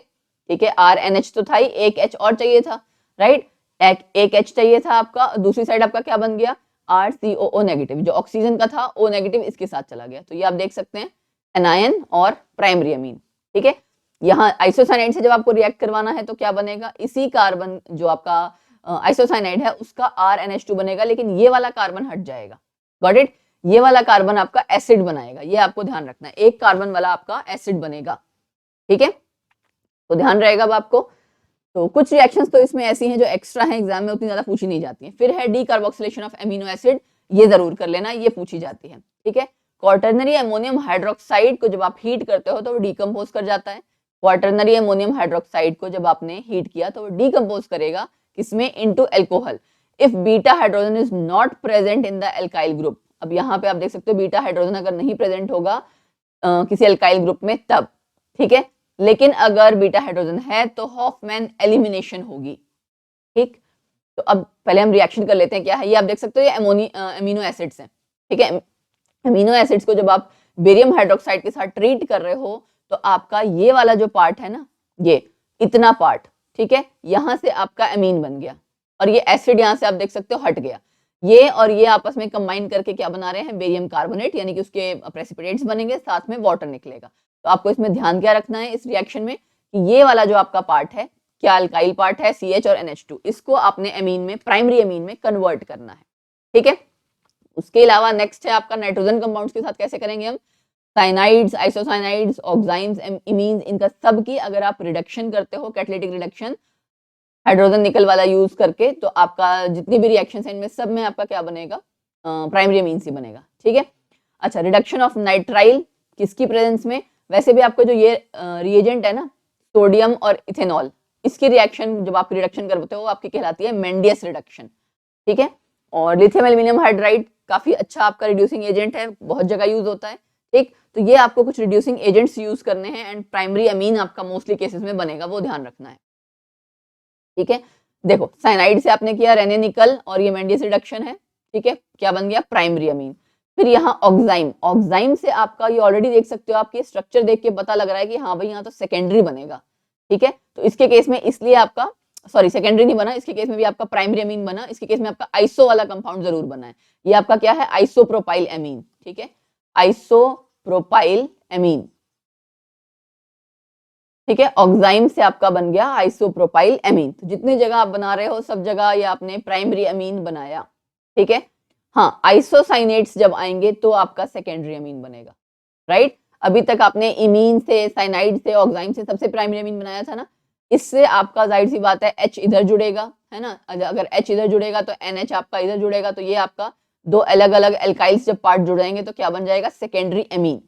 ठीक है। RNH तो था ही, एक H और चाहिए था, राइट, एक H चाहिए था आपका। दूसरी साइड आपका क्या बन गया, RCOO नेगेटिव, जो ऑक्सीजन का था O नेगेटिव इसके साथ चला गया। तो ये आप देख सकते हैं एनायन और प्राइमरी अमीन, ठीक है। यहाँ आइसोसाइनाइड से जब आपको रिएक्ट करवाना है तो क्या बनेगा, इसी कार्बन जो आपका आइसोसाइनाइड है उसका RNH2 बनेगा, लेकिन ये वाला कार्बन हट जाएगा। गॉट इट, ये वाला कार्बन आपका एसिड बनाएगा, ये आपको ध्यान रखना है, एक कार्बन वाला आपका एसिड बनेगा, ठीक है। तो ध्यान रहेगा अब आपको। तो कुछ रिएक्शंस तो इसमें ऐसी हैं जो एक्स्ट्रा हैं, एग्जाम में उतनी ज्यादा पूछी नहीं जाती हैं। फिर है डीकार्बोक्सिलेशन ऑफ एमिनो एसिड, ये जरूर कर लेना, ये पूछी जाती है, ठीक है। क्वार्टरनरी अमोनियम हाइड्रोक्साइड को जब आप हीट करते हो तो वो डीकम्पोज कर जाता है। क्वार्टरनरी अमोनियम हाइड्रोक्साइड को जब आपने हीट किया तो वो डीकम्पोज करेगा किसमें, into alcohol, if beta hydrogen is not present in the alkyl group. अब यहाँ पे आप देख सकते हो बीटा हाइड्रोजन अगर नहीं प्रेजेंट होगा किसी एल्काइल ग्रुप में तब, ठीक है। लेकिन अगर बीटा हाइड्रोजन है तो हॉफमैन एलिमिनेशन होगी, ठीक। तो अब पहले हम रिएक्शन कर लेते हैं, क्या है ये आप देख सकते हो, ये अमीनो एसिड्स हैं, ठीक है। अमीनो एसिड्स को जब आप बेरियम हाइड्रोक्साइड के साथ ट्रीट कर रहे हो तो आपका ये वाला जो पार्ट है ना, ये इतना पार्ट, ठीक है, यहां से आपका अमीन बन गया, और ये एसिड यहां से आप देख सकते हो हट गया। ये और ये आपस में कंबाइन करके क्या बना रहे हैं, बेरियम कार्बोनेट, यानी कि उसके प्रेसिपिटेट्स बनेंगे, साथ में वाटर निकलेगा। तो आपको इसमें ध्यान क्या रखना है इस रिएक्शन में, कि ये वाला जो आपका पार्ट है क्या अल्काइल पार्ट है, CH और NH2, इसको आपने अमीन में, प्राइमरी अमीन में कन्वर्ट करना है, ठीक है। उसके अलावा नेक्स्ट है आपका नाइट्रोजन कंपाउंड्स के साथ कैसे करेंगे हम, साइनाइड्स, आइसोसाइनाइड्स, ऑक्साइम्स, इमीन्स, इनका सब की अगर आप रिडक्शन करते हो, कैटालिटिक रिडक्शन हाइड्रोजन निकल वाला यूज करके, तो आपका जितनी भी रिएक्शंस हैं इनमें सब में आपका क्या बनेगा, प्राइमरी अमीन्स ही बनेगा, ठीक है। अच्छा, रिडक्शन ऑफ नाइट्राइल किसकी प्रेजेंस में, वैसे भी आपको जो ये रिएजेंट है ना, सोडियम और इथेनॉल, इसकी रिएक्शन जब आप रिडक्शन करते हो आपकी कहलाती है मेंडियस रिडक्शन, ठीक है। और लिथियम एल्यूमिनियम हाइड्राइड काफी अच्छा आपका रिड्यूसिंग एजेंट है, बहुत जगह यूज होता है, ठीक। तो ये आपको कुछ रिड्यूसिंग एजेंट्स यूज करने हैं, एंड प्राइमरी अमीन आपका मोस्टली केसेस में बनेगा, वो ध्यान रखना है, ठीक है। देखो साइनाइड से आपने किया रेने निकल, और ये मेंडियस रिडक्शन है, ठीक है, क्या बन गया, प्राइमरी अमीन। फिर यहाँ ऑक्साइम, ऑक्साइम से आपका ये ऑलरेडी देख सकते हो, आपके स्ट्रक्चर देख के पता लग रहा है कि हाँ भाई यहाँ तो सेकेंडरी बनेगा, ठीक है। तो इसके केस में इसलिए आपका, सॉरी सेकेंडरी नहीं बना, इसके केस में भी आपका प्राइमरी अमीन बना, इसके केस में आपका आइसो वाला कंपाउंड जरूर बना है। ये आपका क्या है, आइसोप्रोपाइल अमीन, ठीक है, आइसोप्रोपाइल अमीन, ठीक है। ऑक्साइम से आपका बन गया आइसोप्रोपाइल अमीन। तो जितनी जगह आप बना रहे हो सब जगह ये आपने प्राइमरी अमीन बनाया, ठीक है। हाँ, आइसोसाइनेट्स जब आएंगे तो आपका सेकेंडरी अमीन बनेगा, राइट। अभी तक आपने इमीन से, साइनाइड से, ऑक्साइम से सबसे प्राइमरी अमीन बनाया था ना, इससे आपका जाहिर सी बात है H इधर जुड़ेगा, है ना। अगर H इधर जुड़ेगा तो NH आपका इधर जुड़ेगा, तो ये आपका दो अलग अलग एल्काइल्स जब पार्ट जुड़ जाएंगे तो क्या बन जाएगा, सेकेंडरी अमीन,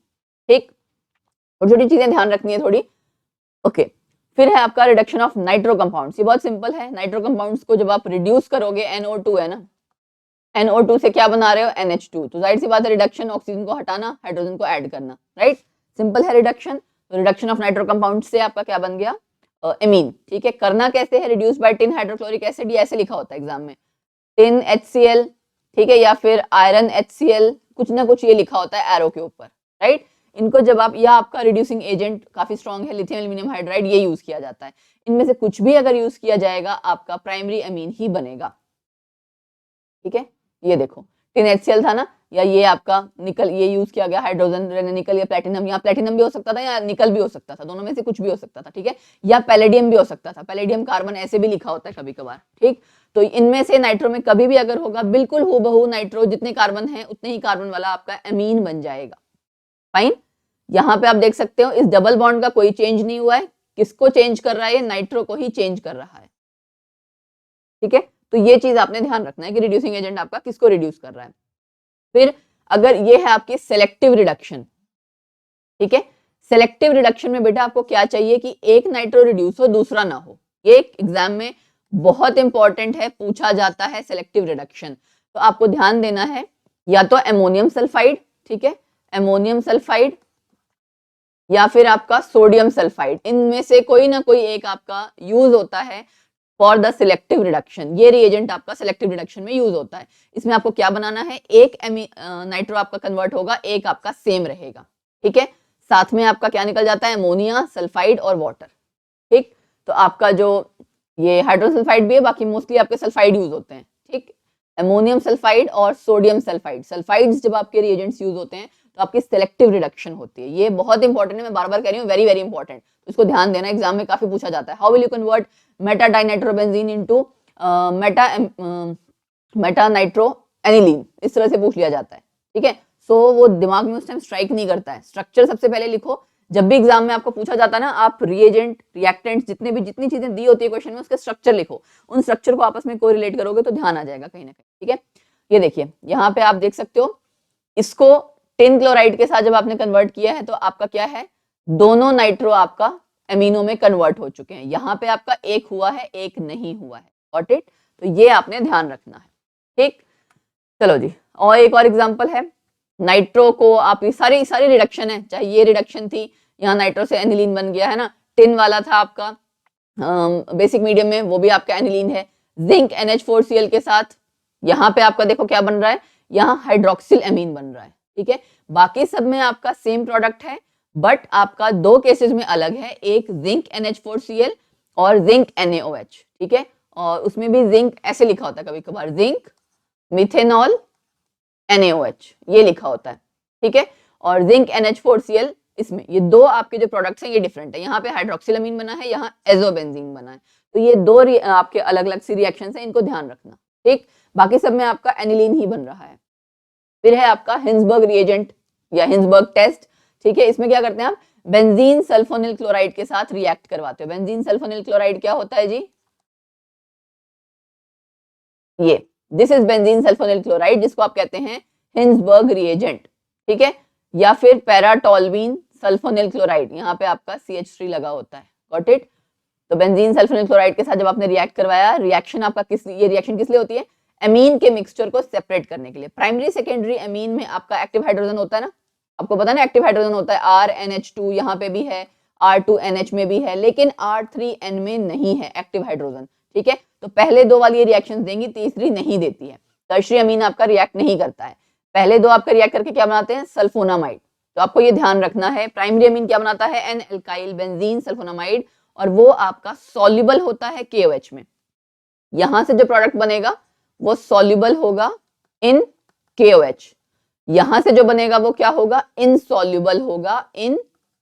ठीक। छोटी छोटी चीजें ध्यान रखनी है थोड़ी, ओके। फिर है आपका रिडक्शन ऑफ नाइट्रो कंपाउंड्स, ये बहुत सिंपल है। नाइट्रो कंपाउंड्स को जब आप रिड्यूस करोगे, NO2 है ना, NO2 से क्या बना रहे हो, NH2, तो जाहिर सी बात है रिडक्शन, ऑक्सीजन को हटाना, हाइड्रोजन को ऐड करना, राइट, सिंपल है रिडक्शन। तो रिडक्शन ऑफ नाइट्रो कंपाउंड से आपका क्या बन गया, एमीन, ठीक है। करना कैसे है, reduce by tin hydrochloric acid, ये ऐसे लिखा होता है एग्जाम में, टिन HCl, ठीक है, या फिर आयरन HCl, कुछ ना कुछ ये लिखा होता है एरो के ऊपर, राइट। इनको जब आप, या आपका रिड्यूसिंग एजेंट काफी स्ट्रॉन्ग है, लिथियम एल्यूमिनियम हाइड्राइड, ये यूज किया जाता है। इनमें से कुछ भी अगर यूज किया जाएगा आपका प्राइमरी अमीन ही बनेगा, ठीक है। ये देखो टिन HCl था ना, या ये आपका निकल, ये यूज किया गया हाइड्रोजन, निकल या प्लेटिनम, या प्लेटिनम भी हो सकता था या निकल भी हो सकता था, दोनों में से कुछ भी हो सकता था, ठीक है। या पैलेडियम भी हो सकता था, पैलेडियम कार्बन ऐसे भी लिखा होता है कभी कभार, ठीक। तो इनमें से नाइट्रो में कभी भी अगर होगा, बिल्कुल हूबहू नाइट्रो जितने कार्बन है उतने ही कार्बन वाला आपका अमीन बन जाएगा, फाइन। यहाँ पे आप देख सकते हो इस डबल बॉन्ड का कोई चेंज नहीं हुआ है, किसको चेंज कर रहा है, ये नाइट्रो को ही चेंज कर रहा है, ठीक है। तो ये चीज आपने ध्यान रखना है कि रिड्यूसिंग एजेंट आपका किसको रिड्यूस कर रहा है। फिर अगर ये है आपकी सेलेक्टिव रिडक्शन, ठीक है, सेलेक्टिव रिडक्शन में बेटा आपको क्या चाहिए कि एक नाइट्रो रिड्यूस हो दूसरा ना हो। ये एग्जाम में बहुत इंपॉर्टेंट है, पूछा जाता है सेलेक्टिव रिडक्शन। तो आपको ध्यान देना है या तो अमोनियम सल्फाइड, ठीक है, अमोनियम सल्फाइड या फिर आपका सोडियम सल्फाइड, इनमें से कोई ना कोई एक आपका यूज होता है फॉर द सिलेक्टिव रिडक्शन। ये रिएजेंट आपका सिलेक्टिव रिडक्शन में यूज होता है। इसमें आपको क्या बनाना है, एक नाइट्रो आपका कन्वर्ट होगा, एक आपका सेम रहेगा, ठीक है, साथ में आपका क्या निकल जाता है, अमोनिया सल्फाइड और वाटर, ठीक। तो आपका जो ये हाइड्रोसल्फाइड भी है, बाकी मोस्टली आपके सल्फाइड यूज होते हैं, ठीक, अमोनियम सल्फाइड और सोडियम सल्फाइड। सल्फाइड्स जब आपके रिएजेंट्स यूज होते हैं तो आपकी सिलेक्टिव रिडक्शन होती है। ये बहुत इंपॉर्टेंट है, मैं बार बार कह रही हूँ, वेरी वेरी इंपॉर्टेंट, तो इसको ध्यान देना, एग्जाम में काफी पूछा जाता है। How will you convert Meta dinitrobenzene into Meta nitro aniline, इस तरह से पूछ लिया जाता है, ठीक है। सो वो दिमाग में उस टाइम स्ट्राइक नहीं करता है। स्ट्रक्चर सबसे पहले लिखो, जब भी एग्जाम में आपको पूछा जाता है ना, आप रिएजेंट रिएक्टेंट्स जितनी चीजें दी होती है क्वेश्चन में, उसके स्ट्रक्चर लिखो, उन स्ट्रक्चर को आपस में कोरिलेट करोगे तो ध्यान आ जाएगा कहीं ना कहीं, ठीक है। ये देखिए यहाँ पे आप देख सकते हो, इसको टिन क्लोराइड के साथ जब आपने कन्वर्ट किया है तो आपका क्या है, दोनों नाइट्रो आपका एमिनो में कन्वर्ट हो चुके हैं। यहाँ पे आपका एक हुआ है, एक नहीं हुआ है, गॉट इट। तो ये आपने ध्यान रखना है, ठीक। चलो जी, और एक और एग्जांपल है, नाइट्रो को आप, ये सारी रिडक्शन है, चाहे ये रिडक्शन थी, यहाँ नाइट्रो से एनिलीन बन गया है ना, टिन वाला था आपका बेसिक मीडियम में, वो भी आपका एनिलीन है। जिंक NH4Cl के साथ यहाँ पे आपका देखो क्या बन रहा है, यहाँ हाइड्रोक्सिल एमीन बन रहा है, ठीक है। बाकी सब में आपका सेम प्रोडक्ट है, बट आपका दो केसेस में अलग है, एक जिंक NH4Cl और जिंक NaOH, ठीक है। और उसमें भी जिंक ऐसे लिखा होता है कभी कभार, जिंक मिथेनॉल NaOH ये लिखा होता है, ठीक है। और जिंक NH4Cl, इसमें ये दो आपके जो प्रोडक्ट्स हैं ये डिफरेंट है, यहाँ पे हाइड्रोक्सिलामीन बना है, यहाँ एजोबेंजीन बना है, तो ये दो आपके अलग अलग सी रिएक्शंस हैं, इनको ध्यान रखना, ठीक। बाकी सब में आपका एनिलीन ही बन रहा है। फिर है आपका हिंसबर्ग रिएजेंट या हिंसबर्ग टेस्ट, ठीक है। इसमें क्या करते हैं आप, बेंजीन सल्फोनिल क्लोराइड के साथ रिएक्ट करवाते हो। बेंजीन सल्फोनिल क्लोराइड क्या होता है जी, ये this is benzene sulphonyl chloride, जिसको आप कहते हैं हिंसबर्ग रिएजेंट, ठीक है, या फिर पैराटोल्वीन सल्फोनिल क्लोराइड, यहाँ पे आपका CH3 लगा होता है, गॉट इट। तो बेंजीन सल्फोनिल क्लोराइड के साथ जब आपने रिएक्ट करवाया, रिएक्शन आपका ये रिएक्शन किस लिए होती है, एमीन के मिक्सचर को सेपरेट करने के लिए। प्राइमरी सेकेंडरी एमीन में आपका एक्टिव हाइड्रोजन होता है ना, आपको पता है ना, एक्टिव हाइड्रोजन होता है RNH2, यहाँ पे भी है, R2NH में भी है, लेकिन R3N में नहीं है एक्टिव हाइड्रोजन, ठीक है। तो पहले दो वाली रिएक्शन देंगी, तीसरी नहीं देती है। टर्शियरी अमीन आपका रिएक्ट नहीं करता है, पहले दो आपका रिएक्ट करके क्या बनाते हैं, सल्फोनामाइड। तो आपको ये ध्यान रखना है, प्राइमरी अमीन क्या बनाता है, एन एल्काइल बेंजीन सल्फोनामाइड, और वो आपका सॉल्युबल होता है KOH में। यहां से जो प्रोडक्ट बनेगा वो सॉल्युबल होगा इन KOH, यहां से जो बनेगा वो क्या होगा, इनसॉल्युबल होगा इन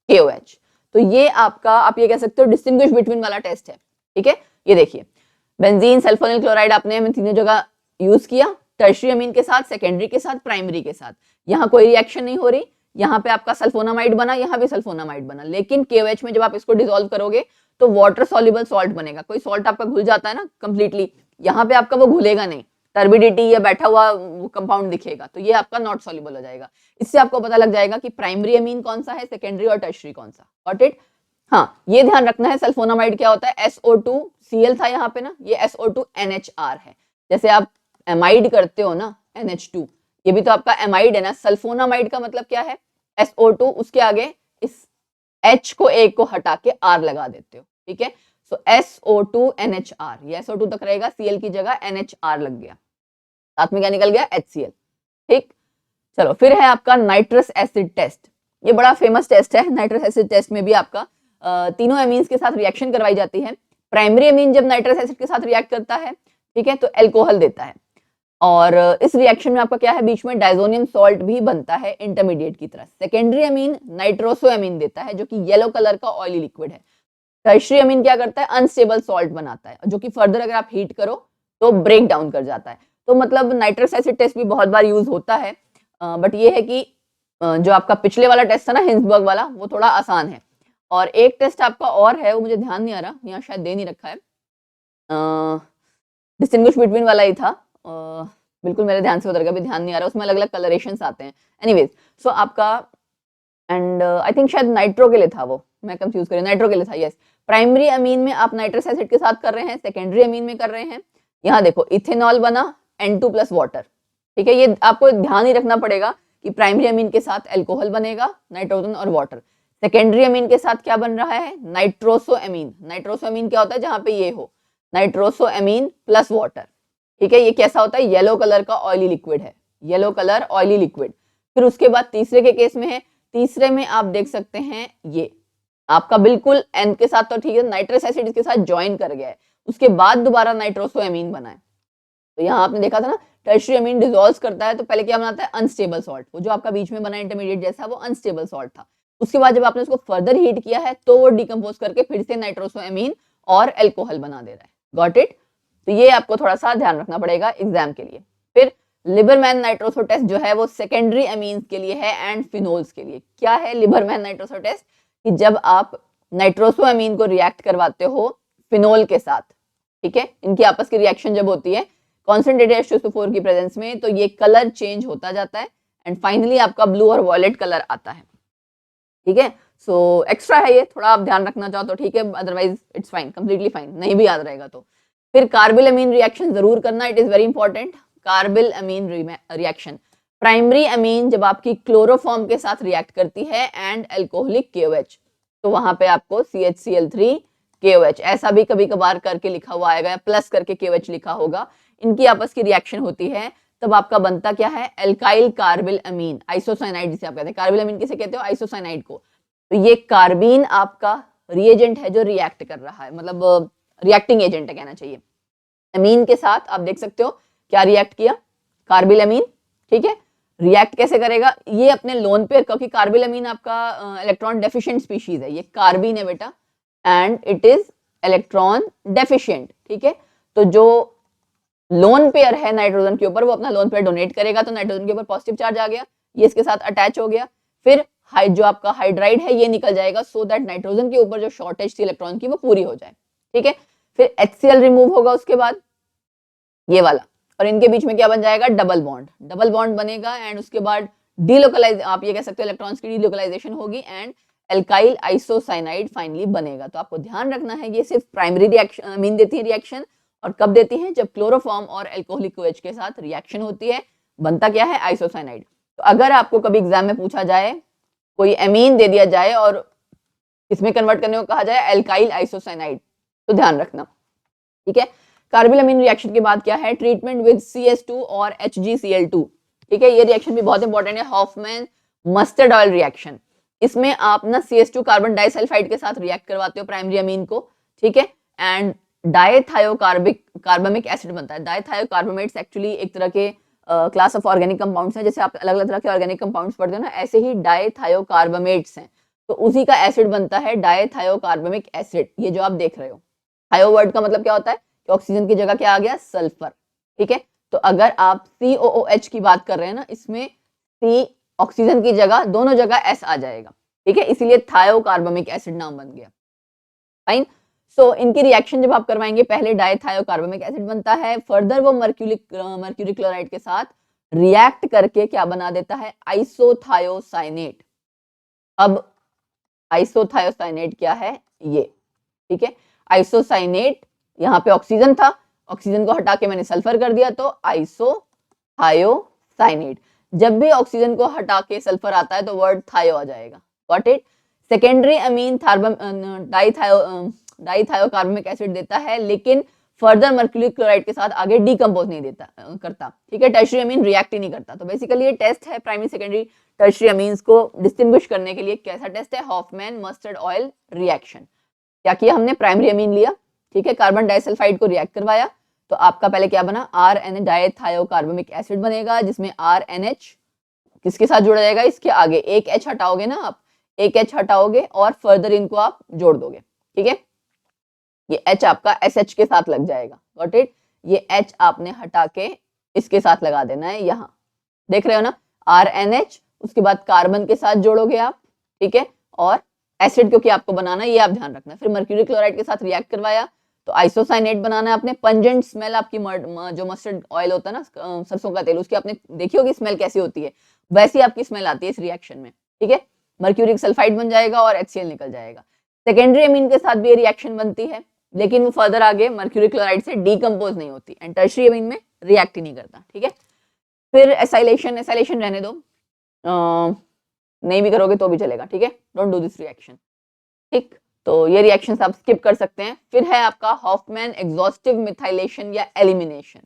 KOH। तो ये आपका, आप ये कह सकते हो डिस्टिंग्विश बिटवीन वाला टेस्ट है, ठीक है। ये देखिए बेंजीन सल्फोनिल क्लोराइड आपने तीनों जगह यूज किया, टर्शियरी अमीन के साथ, सेकेंडरी के साथ, प्राइमरी के साथ, यहाँ कोई रिएक्शन नहीं हो रही, यहाँ पे आपका सल्फोनामाइड बना, यहाँ भी सल्फोनामाइड बना, लेकिन KOH में जब आप इसको डिसॉल्व करोगे तो वाटर सॉल्युबल सॉल्ट बनेगा। कोई सॉल्ट आपका घुल जाता है ना कंप्लीटली, यहाँ पे आपका वो घुलेगा नहीं, टर्बिडिटी या बैठा हुआ कंपाउंड दिखेगा, तो ये आपका नॉट सॉल्युबल हो जाएगा। इससे आपको पता लग जाएगा कि प्राइमरी अमीन कौन सा है, सेकेंडरी और टर्शियरी कौन सा, गॉट इट। हाँ, ये ध्यान रखना है, सल्फोनामाइड क्या होता है, SO2Cl था यहाँ पे ना, ये SO2NHR है। जैसे आप एमाइड करते हो ना NH2, ये भी तो आपका एमाइड है ना। सल्फोनामाइड का मतलब क्या है, SO2, उसके आगे इस H को एक को हटा के R लगा देते हो, ठीक है। सो SO2NHR, ये SO2 तक रहेगा, Cl की जगह NHR लग गया, साथ में क्या निकल गया, HCl, ठीक। चलो फिर है आपका नाइट्रस एसिड टेस्ट, ये बड़ा फेमस टेस्ट है। नाइट्रस एसिड टेस्ट में भी आपका तीनों एमीन्स के साथ रिएक्शन करवाई जाती है। प्राइमरी एमीन जब नाइट्रस एसिड के साथ रिएक्ट करता है, ठीक है, तो एल्कोहल देता है, और इस रिएक्शन में आपका क्या है, बीच में डाइजोनियम सॉल्ट भी बनता है इंटरमीडिएट की तरह। सेकेंडरी अमीन नाइट्रोसो अमीन देता है, जो कि येलो कलर का ऑयली लिक्विड है। टर्शियरी अमीन क्या करता है, अनस्टेबल सॉल्ट बनाता है, जो कि फर्दर अगर आप हीट करो तो ब्रेक डाउन कर जाता है। तो मतलब नाइट्रस एसिड टेस्ट भी बहुत बार यूज होता है, बट ये है कि जो आपका पिछले वाला टेस्ट था ना हिंसबर्ग वाला, वो थोड़ा आसान है। और एक टेस्ट आपका और है, वो मुझे ध्यान नहीं आ रहा, यहाँ शायद दे नहीं रखा है, डिस्टिंग्विश बिटवीन वाला ही था, बिल्कुल मेरे ध्यान से उधर का भी ध्यान नहीं आ रहा, उसमें अलग अलग कलरेशंस आते हैं। एनीवेज सो आपका एंड आई थिंक शायद नाइट्रो के लिए था वो, मैं कंफ्यूज कर रही हूँ, नाइट्रो के लिए था, यस। प्राइमरी अमीन में आप नाइट्रस एसिड के साथ कर रहे हैं, सेकेंडरी अमीन में कर रहे हैं। यहाँ देखो इथेनॉल बना N2 प्लस वाटर, ठीक है। ये आपको ध्यान ही रखना पड़ेगा कि प्राइमरी अमीन के साथ अल्कोहल बनेगा, नाइट्रोजन और वाटर। सेकेंडरी अमीन के साथ क्या बन रहा है, नाइट्रोसो अमीन। नाइट्रोसो अमीन क्या होता है, जहां पे ये हो नाइट्रोसो अमीन प्लस वाटर, ठीक है। ये कैसा होता है, येलो कलर का ऑयली लिक्विड है, येलो कलर ऑयली लिक्विड। फिर उसके बाद तीसरे के केस में है, तीसरे में आप देख सकते हैं ये आपका बिल्कुल N के साथ तो ठीक है, नाइट्रस एसिड इसके साथ ज्वाइन कर गया है, उसके बाद दोबारा नाइट्रोसो अमीन बना है। तो यहाँ आपने देखा था ना, टर्शियरी अमीन डिसॉल्व करता है तो पहले क्या बनाता है, अनस्टेबल सॉल्ट। वो जो आपका बीच में बना इंटरमीडिएट जैसा, वो अनस्टेबल सॉल्ट था। उसके बाद जब आपने उसको फर्दर हीट किया है तो वो डिकम्पोज करके फिर से नाइट्रोसो अमीन और अल्कोहल बना दे रहा है। Got it. तो ये आपको थोड़ा सा ध्यान रखना पड़ेगा एग्जाम के लिए। फिर लिबरमैन नाइट्रोसो टेस्ट जो है वो सेकेंडरी अमीन्स के लिए है एंड फिनोल्स के लिए। क्या है लिबरमैन नाइट्रोसो टेस्ट, कि जब आप नाइट्रोसो अमीन को रिएक्ट करवाते हो फिनोल के साथ, ठीक है, इनकी आपस की रिएक्शन जब होती है कॉन्सेंट्रेटेड H2SO4 की प्रेजेंस में, तो ये कलर चेंज होता जाता है एंड फाइनली आपका ब्लू और वॉयलेट कलर आता है, ठीक है। सो एक्स्ट्रा है ये, थोड़ा आप ध्यान रखना चाहो तो ठीक है, otherwise it's fine, completely fine, नहीं भी याद रहेगा तो। फिर कार्बिल अमीन रिएक्शन जरूर करना, it is very important. Carbylamine reaction, primary amine जब आपकी क्लोरोफॉर्म के साथ रिएक्ट करती है एंड अल्कोहलिक KOH, तो वहां पे आपको CHCl3 KOH ऐसा भी कभी कभार करके लिखा हुआ आएगा, प्लस करके KOH लिखा होगा, इनकी आपस की रिएक्शन होती है, तब आपका बनता क्या है, एल्काइल कार्बिल अमीन, आइसोसाइनाइड जिसे आप कहते हैं। कार्बिल अमीन किसे कहते हो, आइसोसाइनाइड को। तो ये कार्बीन आपका रिएजेंट है जो रिएक्ट कर रहा है, मतलब रिएक्टिंग एजेंट है कहना चाहिए। अमीन के साथ आप देख सकते हो क्या रिएक्ट किया, कार्बिल अमीन, ठीक है। रिएक्ट कैसे करेगा, ये अपने लोन पेयर, क्योंकि कार्बिल अमीन आपका इलेक्ट्रॉन डेफिशिएंट स्पीशीज है, ये कार्बीन है बेटा and it is electron deficient, ठीक है। तो जो लोन पेयर है नाइट्रोजन के ऊपर, वो अपना लोन पेयर डोनेट करेगा, तो नाइट्रोजन के ऊपर पॉजिटिव चार्ज आ गया, ये इसके साथ अटैच हो गया। फिर जो आपका हाइड्राइड है ये निकल जाएगा, सो दैट नाइट्रोजन के ऊपर जो शॉर्टेज थी इलेक्ट्रॉन की वो पूरी हो जाए, ठीक है। फिर HCl रिमूव होगा उसके बाद, ये वाला, और इनके बीच में क्या बन जाएगा, डबल बॉन्ड, डबल बॉन्ड बनेगा एंड उसके बाद डीलोकलाइज, आप ये कह सकते हो इलेक्ट्रॉन्स की डीलोकलाइजेशन होगी एंड एल्काइल आइसोसाइनाइड फाइनली बनेगा। तो आपको ध्यान रखना है ये सिर्फ प्राइमरी रिएक्शन अमीन देती है रिएक्शन, और कब देती है, जब क्लोरोफॉर्म और अल्कोहलिक OH के साथ रिएक्शन होती है, बनता क्या है, आइसोसाइनाइड। तो अगर आपको कभी एग्जाम में पूछा जाए, कोई अमीन दे दिया जाए और इसमें कन्वर्ट करने को कहा जाए एल्काइल आइसोसाइनाइड, तो ध्यान रखना, ठीक है। कार्बिल अमीन रिएक्शन के बाद क्या है, ट्रीटमेंट विद CS2 और HgCl2, ठीक है। ये रिएक्शन भी बहुत इंपॉर्टेंट है, हॉफमैन मस्टर्ड ऑयल रिएक्शन। इसमें आप ना CS2 कार्बन डाइसल्फाइड के साथ रिएक्ट करवाते हो प्राइमरी अमीन को, ठीक है, एंड डायथायोकार्बमिक एसिड बनता है। डायथायोकार्बोमेट्स एक्चुअली एक तरह के क्लास ऑफ ऑर्गेनिक कंपाउंड्स हैं, जैसे आप अलग अलग तरह के ऑर्गेनिक कंपाउंड्स पढ़ते हो ना, ऐसे ही डायथायोकार्बोमेट्स हैं, तो उसी का एसिड बनता है डायथायोकार्बमिक एसिड, ये जो आप देख रहे हो। थायो वर्ड का मतलब क्या होता है, कि ऑक्सीजन की जगह क्या आ गया, सल्फर, ठीक है। तो अगर आप COOH की बात कर रहे हैं ना, इसमें C ऑक्सीजन की जगह, दोनों जगह S आ जाएगा, ठीक है, इसीलिए थायोकार्बमिक एसिड नाम बन गया, फाइन। सो इनकी रिएक्शन जब आप करवाएंगे, पहले डायथायोकार्बमिक एसिड बनता है, फर्दर वो मर्क्यूरी क्लोराइड के साथ रिएक्ट करके क्या बना देता है, आइसोथायोसाइनेट। अब आइसोथायोसाइनेट क्या है, ये, ठीक है, आइसोसाइनेट, यहाँ पे ऑक्सीजन था, ऑक्सीजन को हटा के मैंने सल्फर कर दिया, तो आइसोथायोसाइनेट। जब भी ऑक्सीजन को हटा के सल्फर आता है तो वर्ड थायो आ जाएगा, got it. Secondary amine dithiocarbamic acid देता है, लेकिन फर्दर मर्क्यूरी क्लोराइड के साथ आगे डीकंपोज नहीं देता करता, ठीक है, टर्शियरी अमीन रिएक्ट ही नहीं करता। तो बेसिकली ये टेस्ट है प्राइमरी सेकेंडरी टर्शियरी अमीन्स को डिस्टिंग्विश करने के लिए, कैसा टेस्ट है, हॉफमैन मस्टर्ड ऑयल रिएक्शन। क्या किया हमने, प्राइमरी अमीन लिया, ठीक है, कार्बन डाइसल्फाइड को रिएक्ट करवाया, तो आपका पहले क्या बना, RNH डायथायोकार्बमिक एसिड बनेगा, जिसमें RNH किसके साथ जुड़ा जाएगा, इसके आगे एक H हटाओगे ना आप, एक H हटाओगे और फर्दर इनको आप जोड़ दोगे, ठीक है, ये H आपका SH के साथ लग जाएगा, गॉट इट। ये H आपने हटा के इसके साथ लगा देना है, यहाँ देख रहे हो ना, RNH, उसके बाद कार्बन के साथ जोड़ोगे आप, ठीक है, और एसिड क्योंकि आपको बनाना है, ये आप ध्यान रखना। फिर मर्क्यूरी क्लोराइड के साथ रिएक्ट करवाया, तो आइसोसाइनेट बनाना है आपने। पंजेंट स्मेल आपकी जो मस्टर्ड ऑयल होता है ना, सरसों का तेल, उसकी आपने देखी होगी स्मेल कैसी होती है, वैसी आपकी स्मेल आती है इस रिएक्शन में, ठीक है। मर्क्यूरिक सल्फाइड बन जाएगा और HCl निकल जाएगा। सेकेंडरी अमीन के साथ भी ये रिएक्शन बनती है, लेकिन वो फर्दर आगे मर्क्यूरिक क्लोराइड से डीकम्पोज नहीं होती, एंड टर्शियरी अमीन में रिएक्ट ही नहीं करता, ठीक है। फिर एसाइलेशन, एसाइलेशन रहने दो, नहीं भी करोगे तो भी चलेगा, ठीक है, डोंट डू दिस रिएक्शन, ठीक। तो ये रिएक्शंस आप स्किप कर सकते हैं। फिर है आपका हॉफमैन एग्जॉस्टिव मिथाइलेशन या एलिमिनेशन,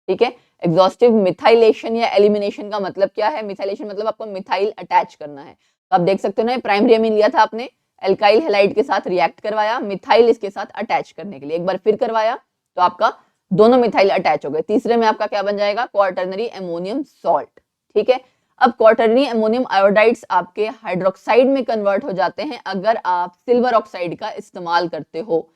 ठीक है। एग्जॉस्टिव मिथाइलेशन या एलिमिनेशन का मतलब क्या है? मिथाइलेशन मतलब आपको मिथाइल अटैच करना है। तो आप देख सकते हो ना, प्राइमरी अमीन लिया था आपने, एल्काइल हैलाइड के साथ रिएक्ट करवाया, मिथाइल इसके साथ अटैच करने के लिए, एक बार फिर करवाया तो आपका दोनों मिथाइल अटैच हो गए। तीसरे में आपका क्या बन जाएगा? क्वार्टरनरी अमोनियम सॉल्ट, ठीक है। अब क्वार्टरनरी अमोनियम आयोडाइड्स आपके हाइड्रोक्साइड में कन्वर्ट हो जाते हैं अगर आप सिल्वर ऑक्साइड का इस्तेमाल करते हो।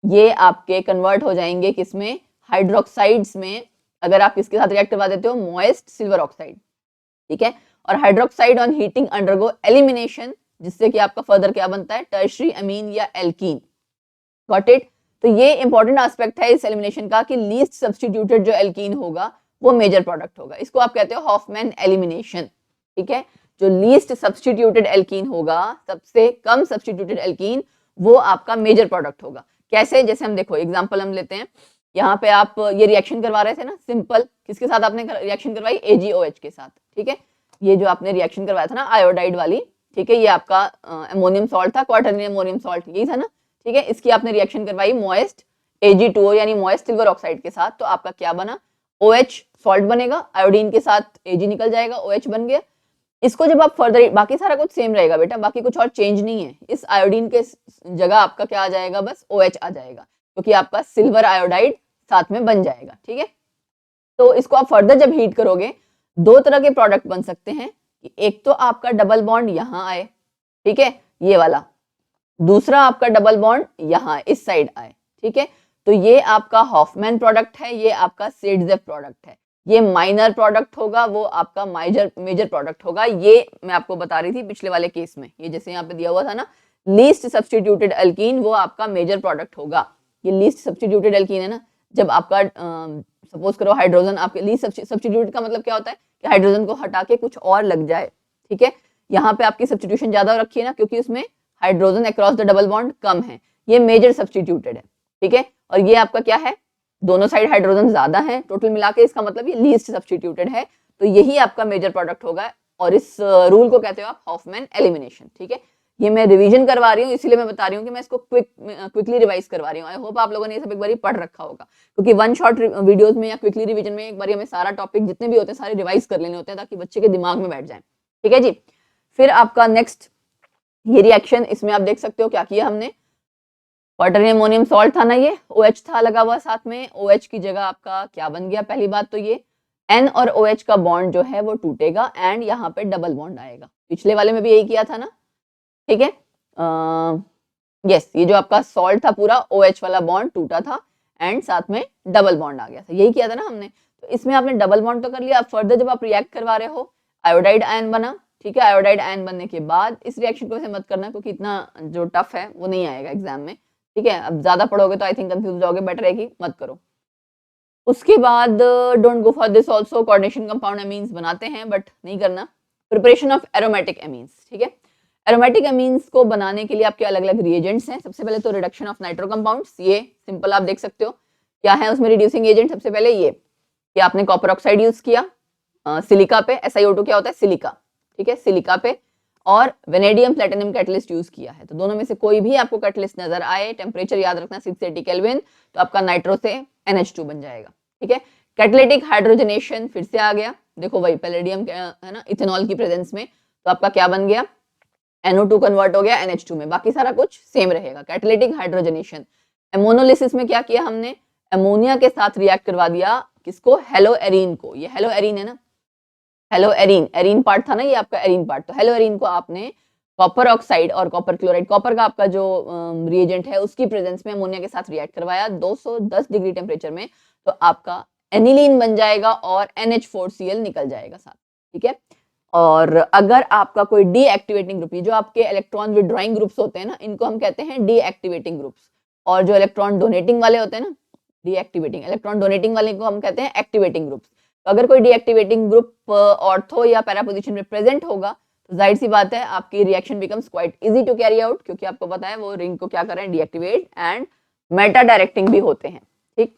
ये आपके कन्वर्ट हो जाएंगे किसमें? हाइड्रोक्साइड्स में, अगर आप इसके साथ रिएक्ट करवा देते हो मॉइस्ट सिल्वर ऑक्साइड, ठीक है। और hydroxide on heating undergo elimination, जिससे कि आपका फर्दर क्या बनता है? टर्शरी अमीन या एल्कीन। Got it? तो ये इंपॉर्टेंट एस्पेक्ट है इस एलिमिनेशन का कि लीस्ट सब्स्टिट्यूटेड जो एल्कीन होगा वो मेजर प्रोडक्ट होगा। इसको आप कहते हो हॉफमैन एलिमिनेशन, ठीक है। जो लीस्ट सब्स्टिट्यूटेड एल्कीन होगा, सबसे कम सब्स्टिट्यूटेड एल्कीन, वो आपका मेजर प्रोडक्ट होगा। कैसे? जैसे हम देखो एग्जांपल हम लेते हैं, यहाँ पे आप ये रिएक्शन करवा रहे थे ना, सिंपल, किसके साथ आपने रिएक्शन करवाई? AgOH के साथ, ठीक है। ये जो आपने रिएक्शन करवाया था ना आयोडाइड वाली, ठीक है, ये आपका अमोनियम सॉल्ट था, क्वार्टरनरी अमोनियम सॉल्ट, यही था ना, ठीक है। इसकी आपने रिएक्शन करवाई मॉइस्ट Ag2O यानी मॉइस्ट सिल्वर ऑक्साइड के साथ, तो आपका क्या बना? OH सॉल्ट बनेगा, आयोडीन के साथ Ag निकल जाएगा, OH बन गया। इसको जब आप फर्दर, बाकी सारा कुछ सेम रहेगा बेटा, बाकी कुछ और चेंज नहीं है। इस आयोडीन के जगह आपका क्या आ जाएगा? बस OH आ जाएगा, क्योंकि आपका सिल्वर आयोडाइड साथ में बन जाएगा, ठीक है। तो इसको आप फर्दर जब हीट करोगे, दो तरह के प्रोडक्ट बन सकते हैं। एक तो आपका डबल बॉन्ड यहाँ आए, ठीक है, ये वाला, दूसरा आपका डबल बॉन्ड यहाँ इस साइड आए, ठीक है। तो ये आपका हॉफमैन प्रोडक्ट है, ये आपका सिडजेफ प्रोडक्ट है। ये माइनर प्रोडक्ट होगा, वो आपका मेजर प्रोडक्ट होगा। ये मैं आपको बता रही थी पिछले वाले केस में, ये जैसे यहाँ पे दिया हुआ था ना, लीस्ट सब्स्टिट्यूटेड एल्कीन, वो आपका मेजर प्रोडक्ट होगा। ये लीस्ट सब्स्टिट्यूटेड एल्कीन है ना, जब आपका सपोज करो हाइड्रोजन, आपके लीस्ट सब्स्टिट्यूटेड का मतलब क्या होता है? कि हाइड्रोजन को हटा के कुछ और लग जाए, ठीक है। यहाँ पे आपकी सब्स्टिट्यूशन ज्यादा रखी है ना, क्योंकि उसमें hydrogen across the double bond कम है, ये मेजर सब्स्टिट्यूटेड है, ठीक है। और ये आपका क्या है? दोनों साइड हाइड्रोजन ज्यादा है, टोटल मिला के, इसका मतलब ये लीस्ट सब्स्टिट्यूटेड है, तो यही आपका मेजर प्रोडक्ट होगा। और इस रूल को कहते हो आप हॉफमैन एलिमिनेशन, ठीक है। ये मैं रिवीजन करवा रही हूँ, इसीलिए मैं बता रही हूँ कि मैं इसको क्विकली रिवाइज करवा रही हूँ। आई होप आप लोगों ने ये सब एक बार पढ़ रखा होगा, क्योंकि वन शॉट वीडियोस में या क्विकली रिवीजन में एक बार हमें सारा टॉपिक जितने भी होते हैं सारे रिवाइज कर लेने होते हैं, ताकि बच्चे के दिमाग में बैठ जाए, ठीक है जी। फिर आपका नेक्स्ट ये रिएक्शन, इसमें आप देख सकते हो क्या किया हमने, क्वार्टरनरी अमोनियम सॉल्ट था ना, ये OH था लगा हुआ साथ में, OH की जगह आपका क्या बन गया? पहली बात तो ये N और OH का बॉन्ड जो है वो टूटेगा, एंड यहाँ पे डबल बॉन्ड आएगा। पिछले वाले में भी यही किया था ना, ठीक है। यस, ये जो आपका सॉल्ट था पूरा, OH वाला बॉन्ड टूटा था एंड साथ में डबल बॉन्ड आ गया था, यही किया था ना हमने। तो इसमें आपने डबल बॉन्ड तो कर लिया। अब फर्दर जब आप रिएक्ट करवा रहे हो, आयोडाइड आयन बना, ठीक है। आयोडाइड आयन बनने के बाद इस रिएक्शन को ऐसे मत करना, क्योंकि इतना जो टफ है वो नहीं आएगा एग्जाम में, ठीक है। अब ज्यादा पढ़ोगे तो आई थिंक कंफ्यूज हो जाओगे, बेटर है कि मत करो। उसके बाद don't go for this also, coordination compound amines बनाते हैं बट नहीं करना। प्रिपरेशन ऑफ एरोमेटिक अमीन्स, ठीक है। एरोमेटिक अमीन्स को बनाने के लिए आपके अलग अलग रिएजेंट्स हैं। सबसे पहले तो रिडक्शन ऑफ नाइट्रो कंपाउंड्स, ये सिंपल आप देख सकते हो क्या है उसमें रिड्यूसिंग एजेंट। सबसे पहले ये कि आपने कॉपर ऑक्साइड यूज किया सिलिका पे, SiO2 क्या होता है? सिलिका, ठीक है, सिलिका पे, और वेनेडियम प्लेटिनम कैटलिस्ट यूज किया है। तो दोनों में से कोई भी आपको कैटलिस्ट नजर आए, टेम्परेचर याद रखना 680 केल्विन, तो आपका नाइट्रो से NH2 बन जाएगा, ठीक है। कैटलिटिक हाइड्रोजनेशन फिर से आ गया, देखो वही पैलेडियम है ना, इथेनॉल की प्रेजेंस में, तो आपका क्या बन गया? NO2 कन्वर्ट हो गया NH2 में, बाकी सारा कुछ सेम रहेगा। Catalytic hydrogenation. एमोनोलिसिस में क्या किया हमने? अमोनिया के साथ रिएक्ट करवा दिया, किसको? हेलो एरीन को। ये हेलो एरीन है ना, हेलो एरीन, एरीन पार्ट था ना ये आपका एरीन पार्ट, तो हेलो एरीन को आपने कॉपर ऑक्साइड और कॉपर क्लोराइड, कॉपर का आपका जो रिएजेंट है उसकी प्रेजेंस में अमोनिया के साथ रिएक्ट करवाया 210 डिग्री टेम्परेचर में, तो आपका एनिलीन बन जाएगा और NH4Cl निकल जाएगा साथ, ठीक है। और अगर आपका कोई डीएक्टिवेटिंग ग्रुप, ये जो आपके इलेक्ट्रॉन विड्रॉइंग ग्रुप्स होते हैं ना, इनको हम कहते हैं डीएक्टिवेटिंग ग्रुप्स। और जो इलेक्ट्रॉन डोनेटिंग वाले होते हैं ना, डीएक्टिवेटिंग, इलेक्ट्रॉन डोनेटिंग वाले को हम कहते हैं एक्टिवेटिंग ग्रुप्स। तो अगर कोई डीएक्टिवेटिंग ग्रुप ऑर्थो या पैरा पोजीशन में प्रेजेंट होगा तो जाहिर सी बात है आपकी reaction becomes quite easy to carry out, क्योंकि आपको पता है वो रिंग को क्या कर रहे हैं, डीएक्टिवेट एंड मेटा डायरेक्टिंग भी होते हैं। ठीक,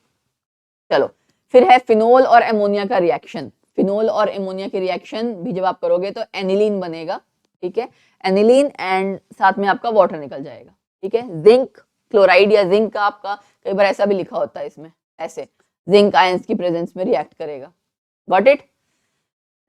चलो फिर है फिनोल और एमोनिया का रिएक्शन। फिनोल और एमोनिया की रिएक्शन भी जब आप करोगे तो एनिलीन बनेगा। ठीक है, एनिलीन एंड साथ में आपका वाटर निकल जाएगा। ठीक है, जिंक क्लोराइड या जिंक का आपका कई बार ऐसा भी लिखा होता है इसमें, ऐसे जिंक आयंस की प्रेजेंस में रिएक्ट करेगा। Got it.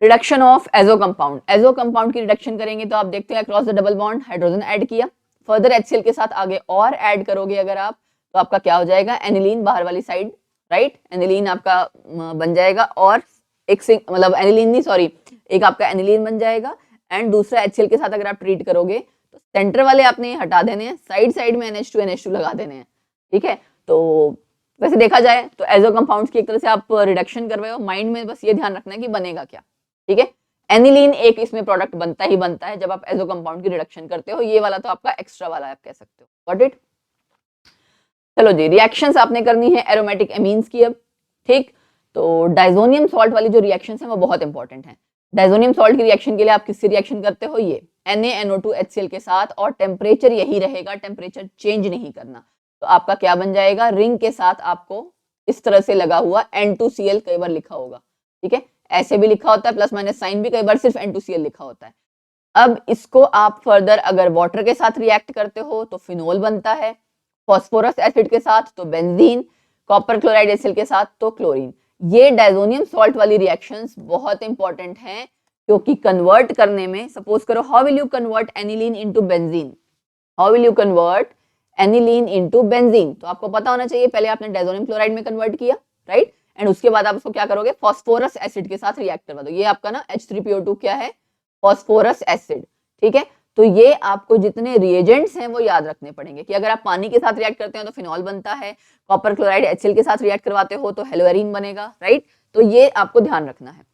Reduction of azo compound, azo compound की रिडक्शन करेंगे तो आप देखते हैं across the double bond hydrogen add किया, फर्दर HCl के साथ आगे और ऐड करोगे अगर आप, तो आपका क्या हो जाएगा, एनिलीन बाहर वाली साइड, राइट, एनिलीन आपका बन जाएगा, और एक मतलब एनिलीन नहीं सॉरी, एक आपका एनिलीन बन जाएगा एंड दूसरा HCl के साथ अगर आप ट्रीट करोगे तो सेंटर वाले आपने हटा देने हैं, साइड साइड में NH2 NH2 लगा देने हैं। ठीक है, तो वैसे देखा जाए तो एजो कंपाउंड्स की एक तरह से आप रिडक्शन कर रहे हो, माइंड में बस ये ध्यान रखना है कि बनेगा क्या। ठीक है, एनिलीन एक इसमें प्रोडक्ट बनता ही बनता है जब आप एजो कंपाउंड की रिडक्शन करते हो, ये वाला तो आपका एक्स्ट्रा वाला आप कह सकते हो। Got it. चलो जी, रिएक्शंस आपने करनी है एरोमेटिक एमीन्स की अब। ठीक, तो डाइजोनियम सॉल्ट वाली जो रिएक्शंस हैं वो बहुत इंपॉर्टेंट हैं। डाइजोनियम सॉल्ट की रिएक्शन के लिए आप किससे रिएक्शन करते हो, ये NaNO2 HCl के साथ, और टेम्परेचर यही रहेगा, टेम्परेचर चेंज नहीं करना। तो आपका क्या बन जाएगा, रिंग के साथ आपको इस तरह से लगा हुआ N2Cl कई बार लिखा होगा। ठीक है, ऐसे भी लिखा होता है, प्लस माइनस साइन भी, कई बार सिर्फ N2Cl लिखा होता है। अब इसको आप फर्दर अगर वाटर के साथ रिएक्ट करते हो तो फिनोल बनता है, फॉस्फोरस एसिड के साथ तो बेंजीन, कॉपर क्लोराइड एसिड के साथ तो क्लोरीन। ये डाइजोनियम सॉल्ट वाली रिएक्शंस बहुत इंपॉर्टेंट हैं, क्योंकि कन्वर्ट करने में, सपोज करो how will you convert aniline into benzene, how will you convert aniline into benzene, तो आपको पता होना चाहिए पहले आपने डाइजोनियम क्लोराइड में कन्वर्ट किया, राइट, एंड उसके बाद आप उसको क्या करोगे, फॉस्फोरस एसिड के साथ रिएक्ट करवा दो। ये आपका ना H3PO2 क्या है, फॉस्फोरस एसिड। ठीक है, तो ये आपको जितने रिएजेंट्स हैं वो याद रखने पड़ेंगे कि अगर आप पानी के साथ रिएक्ट करते हैं तो फिनॉल बनता है, कॉपर क्लोराइड HCl के साथ रिएक्ट करवाते हो तो हेलोएरिन बनेगा, राइट। तो ये आपको ध्यान रखना है।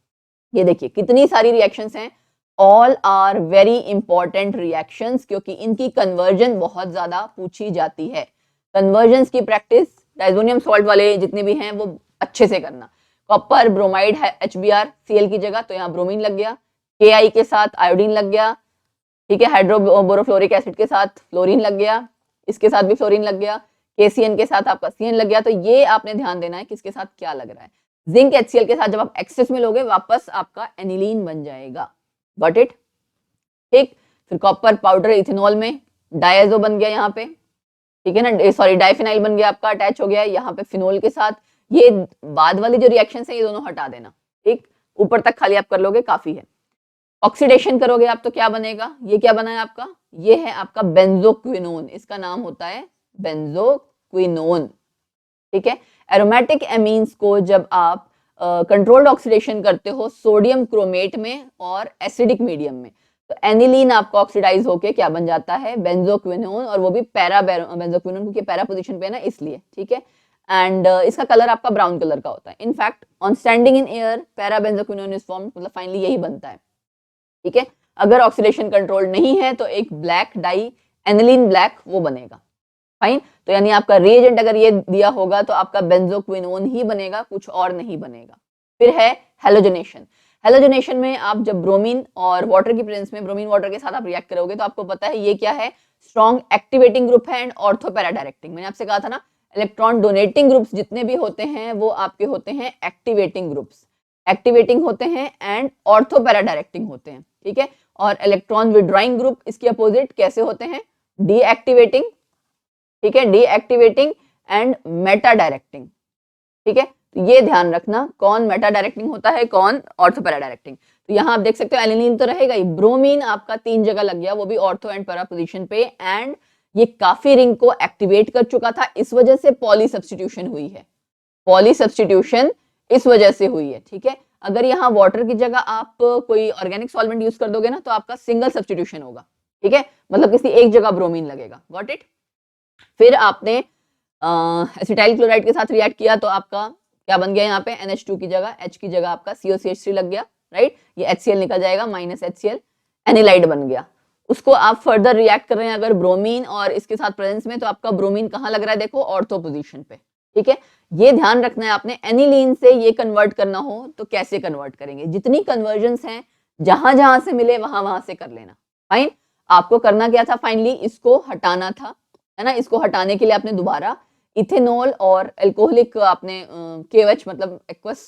ये देखिए कितनी सारी रिएक्शंस हैं, all are very important reactions, क्योंकि इनकी कन्वर्जन बहुत ज्यादा पूछी जाती है। कन्वर्जन्स की प्रैक्टिस डाइजोनियम सॉल्ट वाले जितने भी हैं वो अच्छे से करना। कॉपर ब्रोमाइड है HBr Cl की जगह, तो यहाँ ब्रोमीन लग गया, Ki के साथ आयोडीन लग गया, ठीक है, हाइड्रोबोरोफ्लोरिक एसिड के साथ फ्लोरीन लग गया, इसके साथ भी फ्लोरीन लग गया, KCN के साथ आपका CN लग गया। तो ये आपने ध्यान देना है किसके साथ क्या लग रहा है। जिंक HCl के साथ जब आप एक्सेस में लोगे वापस आपका एनिलीन बन जाएगा। Got it. ठीक, फिर कॉपर पाउडर इथेनॉल में डायजो बन गया यहाँ पे, ठीक है ना, सॉरी डाइफिनाइल बन गया आपका, अटैच हो गया यहाँ पे फिनोल के साथ। ये बाद वाली जो रिएक्शन है ये दोनों हटा देना, ठीक, ऊपर तक खाली आप कर लोगे काफी है। ऑक्सीडेशन करोगे आप तो क्या बनेगा, ये क्या बना है आपका, ये है आपका बेंजोक्विनोन, इसका नाम होता है बेंजोक्विनोन। ठीक है, एरोमेटिक एमीन्स को जब आप कंट्रोल्ड ऑक्सीडेशन करते हो सोडियम क्रोमेट में और एसिडिक मीडियम में, तो एनिलीन आपका ऑक्सीडाइज होके क्या बन जाता है, बेंजोक्विनोन, और वो भी पैरा बेंजोक्विनोन, क्योंकि पैरा पोजीशन पे है ना इसलिए। ठीक है, एंड इसका कलर आपका ब्राउन कलर का होता है। In fact on standing in air para benzoquinone is formed, मतलब फाइनली यही बनता है। ठीक है, अगर ऑक्सीडेशन कंट्रोल नहीं है तो एक ब्लैक डाई एनिलीन ब्लैक वो बनेगा। फाइन, तो यानी आपका रिएजेंट अगर ये दिया होगा तो आपका बेंजोक्विनोन ही बनेगा, कुछ और नहीं बनेगा। फिर है हेलोजनेशन। हेलोजनेशन में आप जब ब्रोमीन और वाटर की प्रेजेंस में, ब्रोमीन वाटर के साथ आप रिएक्ट करोगे तो आपको पता है ये क्या है, स्ट्रॉन्ग एक्टिवेटिंग ग्रुप है एंड ऑर्थो पैरा डायरेक्टिंग। मैंने आपसे कहा था ना इलेक्ट्रॉन डोनेटिंग ग्रुप्स जितने भी होते हैं वो आपके होते हैं एक्टिवेटिंग ग्रुप्स, एक्टिवेटिंग होते हैं एंड ऑर्थो पैरा डायरेक्टिंग होते हैं। ठीक है, और इलेक्ट्रॉन विड्रॉइंग ग्रुप इसके अपोजिट कैसे होते हैं, डीएक्टिवेटिंग, ठीक है, डीएक्टिवेटिंग एंड मेटा डायरेक्टिंग। ठीक है, तो ये ध्यान रखना कौन मेटा डायरेक्टिंग होता है, कौन ऑर्थो पैरा डायरेक्टिंग। तो यहाँ आप देख सकते हो एलिनीन तो रहेगा ही, ब्रोमीन आपका 3 जगह लग गया, वो भी ऑर्थो एंड पैरा पोजीशन पे, एंड ये काफी रिंग को एक्टिवेट कर चुका था, इस वजह से पॉली सब्स्टिट्यूशन हुई है, पॉली सब्स्टिट्यूशन इस वजह से हुई है। ठीक है, अगर यहाँ वाटर की जगह आप कोई ऑर्गेनिक सॉल्वेंट यूज कर दोगे ना तो आपका सिंगल सब्स्टिट्यूशन होगा। ठीक है, मतलब किसी एक जगह ब्रोमीन लगेगा। Got it. फिर आपने एसिटाइल क्लोराइड के साथ रिएक्ट किया तो आपका क्या बन गया, यहाँ पे NH2 की जगह H की जगह आपका COCH3 लग गया, राइट, ये HCl निकल जाएगा, -HCl एनिलाइड बन गया। उसको आप फर्दर रिएक्ट कर रहे हैं अगर ब्रोमीन और इसके साथ प्रेजेंस में, तो आपका ब्रोमीन कहाँ लग रहा है, देखो ऑर्थो पोजीशन पे, ठीक है। ये ध्यान रखना है आपने, एनिलीन से ये कन्वर्ट करना हो तो कैसे कन्वर्ट करेंगे, जितनी कन्वर्जन्स हैं जहां जहां से मिले वहां वहां से कर लेना। फाइन, आपको करना क्या था, फाइनली इसको हटाना था, है ना। इसको हटाने के लिए आपने दोबारा इथेनॉल और एल्कोहलिक आपने KOH मतलब एक्वस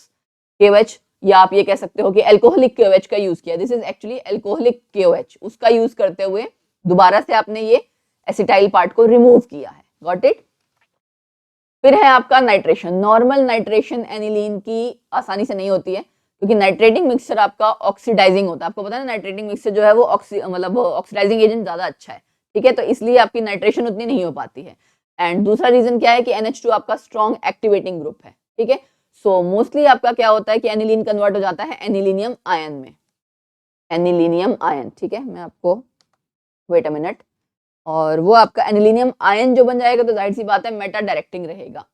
KOH, या आप ये कह सकते हो कि एल्कोहलिक KOH का यूज किया। This is actually alcoholic KOH, उसका यूज करते हुए दोबारा से आपने ये एसिटाइल पार्ट को रिमूव किया है। Got it. फिर है आपका नाइट्रेशन। नॉर्मल नाइट्रेशन एनिलीन की आसानी से नहीं होती है, क्योंकि नाइट्रेटिंग मिक्सचर आपका ऑक्सीडाइजिंग होता है। आपको पता है ना, नाइट्रेटिंग मिक्सचर जो है वो मतलब ऑक्सीडाइजिंग एजेंट ज्यादा अच्छा है, ठीक है। तो इसलिए आपकी नाइट्रेशन उतनी नहीं हो पाती है। एंड दूसरा रीजन क्या है कि NH2 आपका स्ट्रॉन्ग एक्टिवेटिंग ग्रुप है, ठीक है। सो मोस्टली आपका क्या होता है कि एनिलीन कन्वर्ट हो जाता है एनिलीनियम आयन में, एनिलीनियम आयन, ठीक है। मैं आपको वेट अ मिनट, और वो आपका एनिलीनियम आयन जो बन जाएगा तो जाहिर सी बात है मेटा डायरेक्टिंग रहेगा,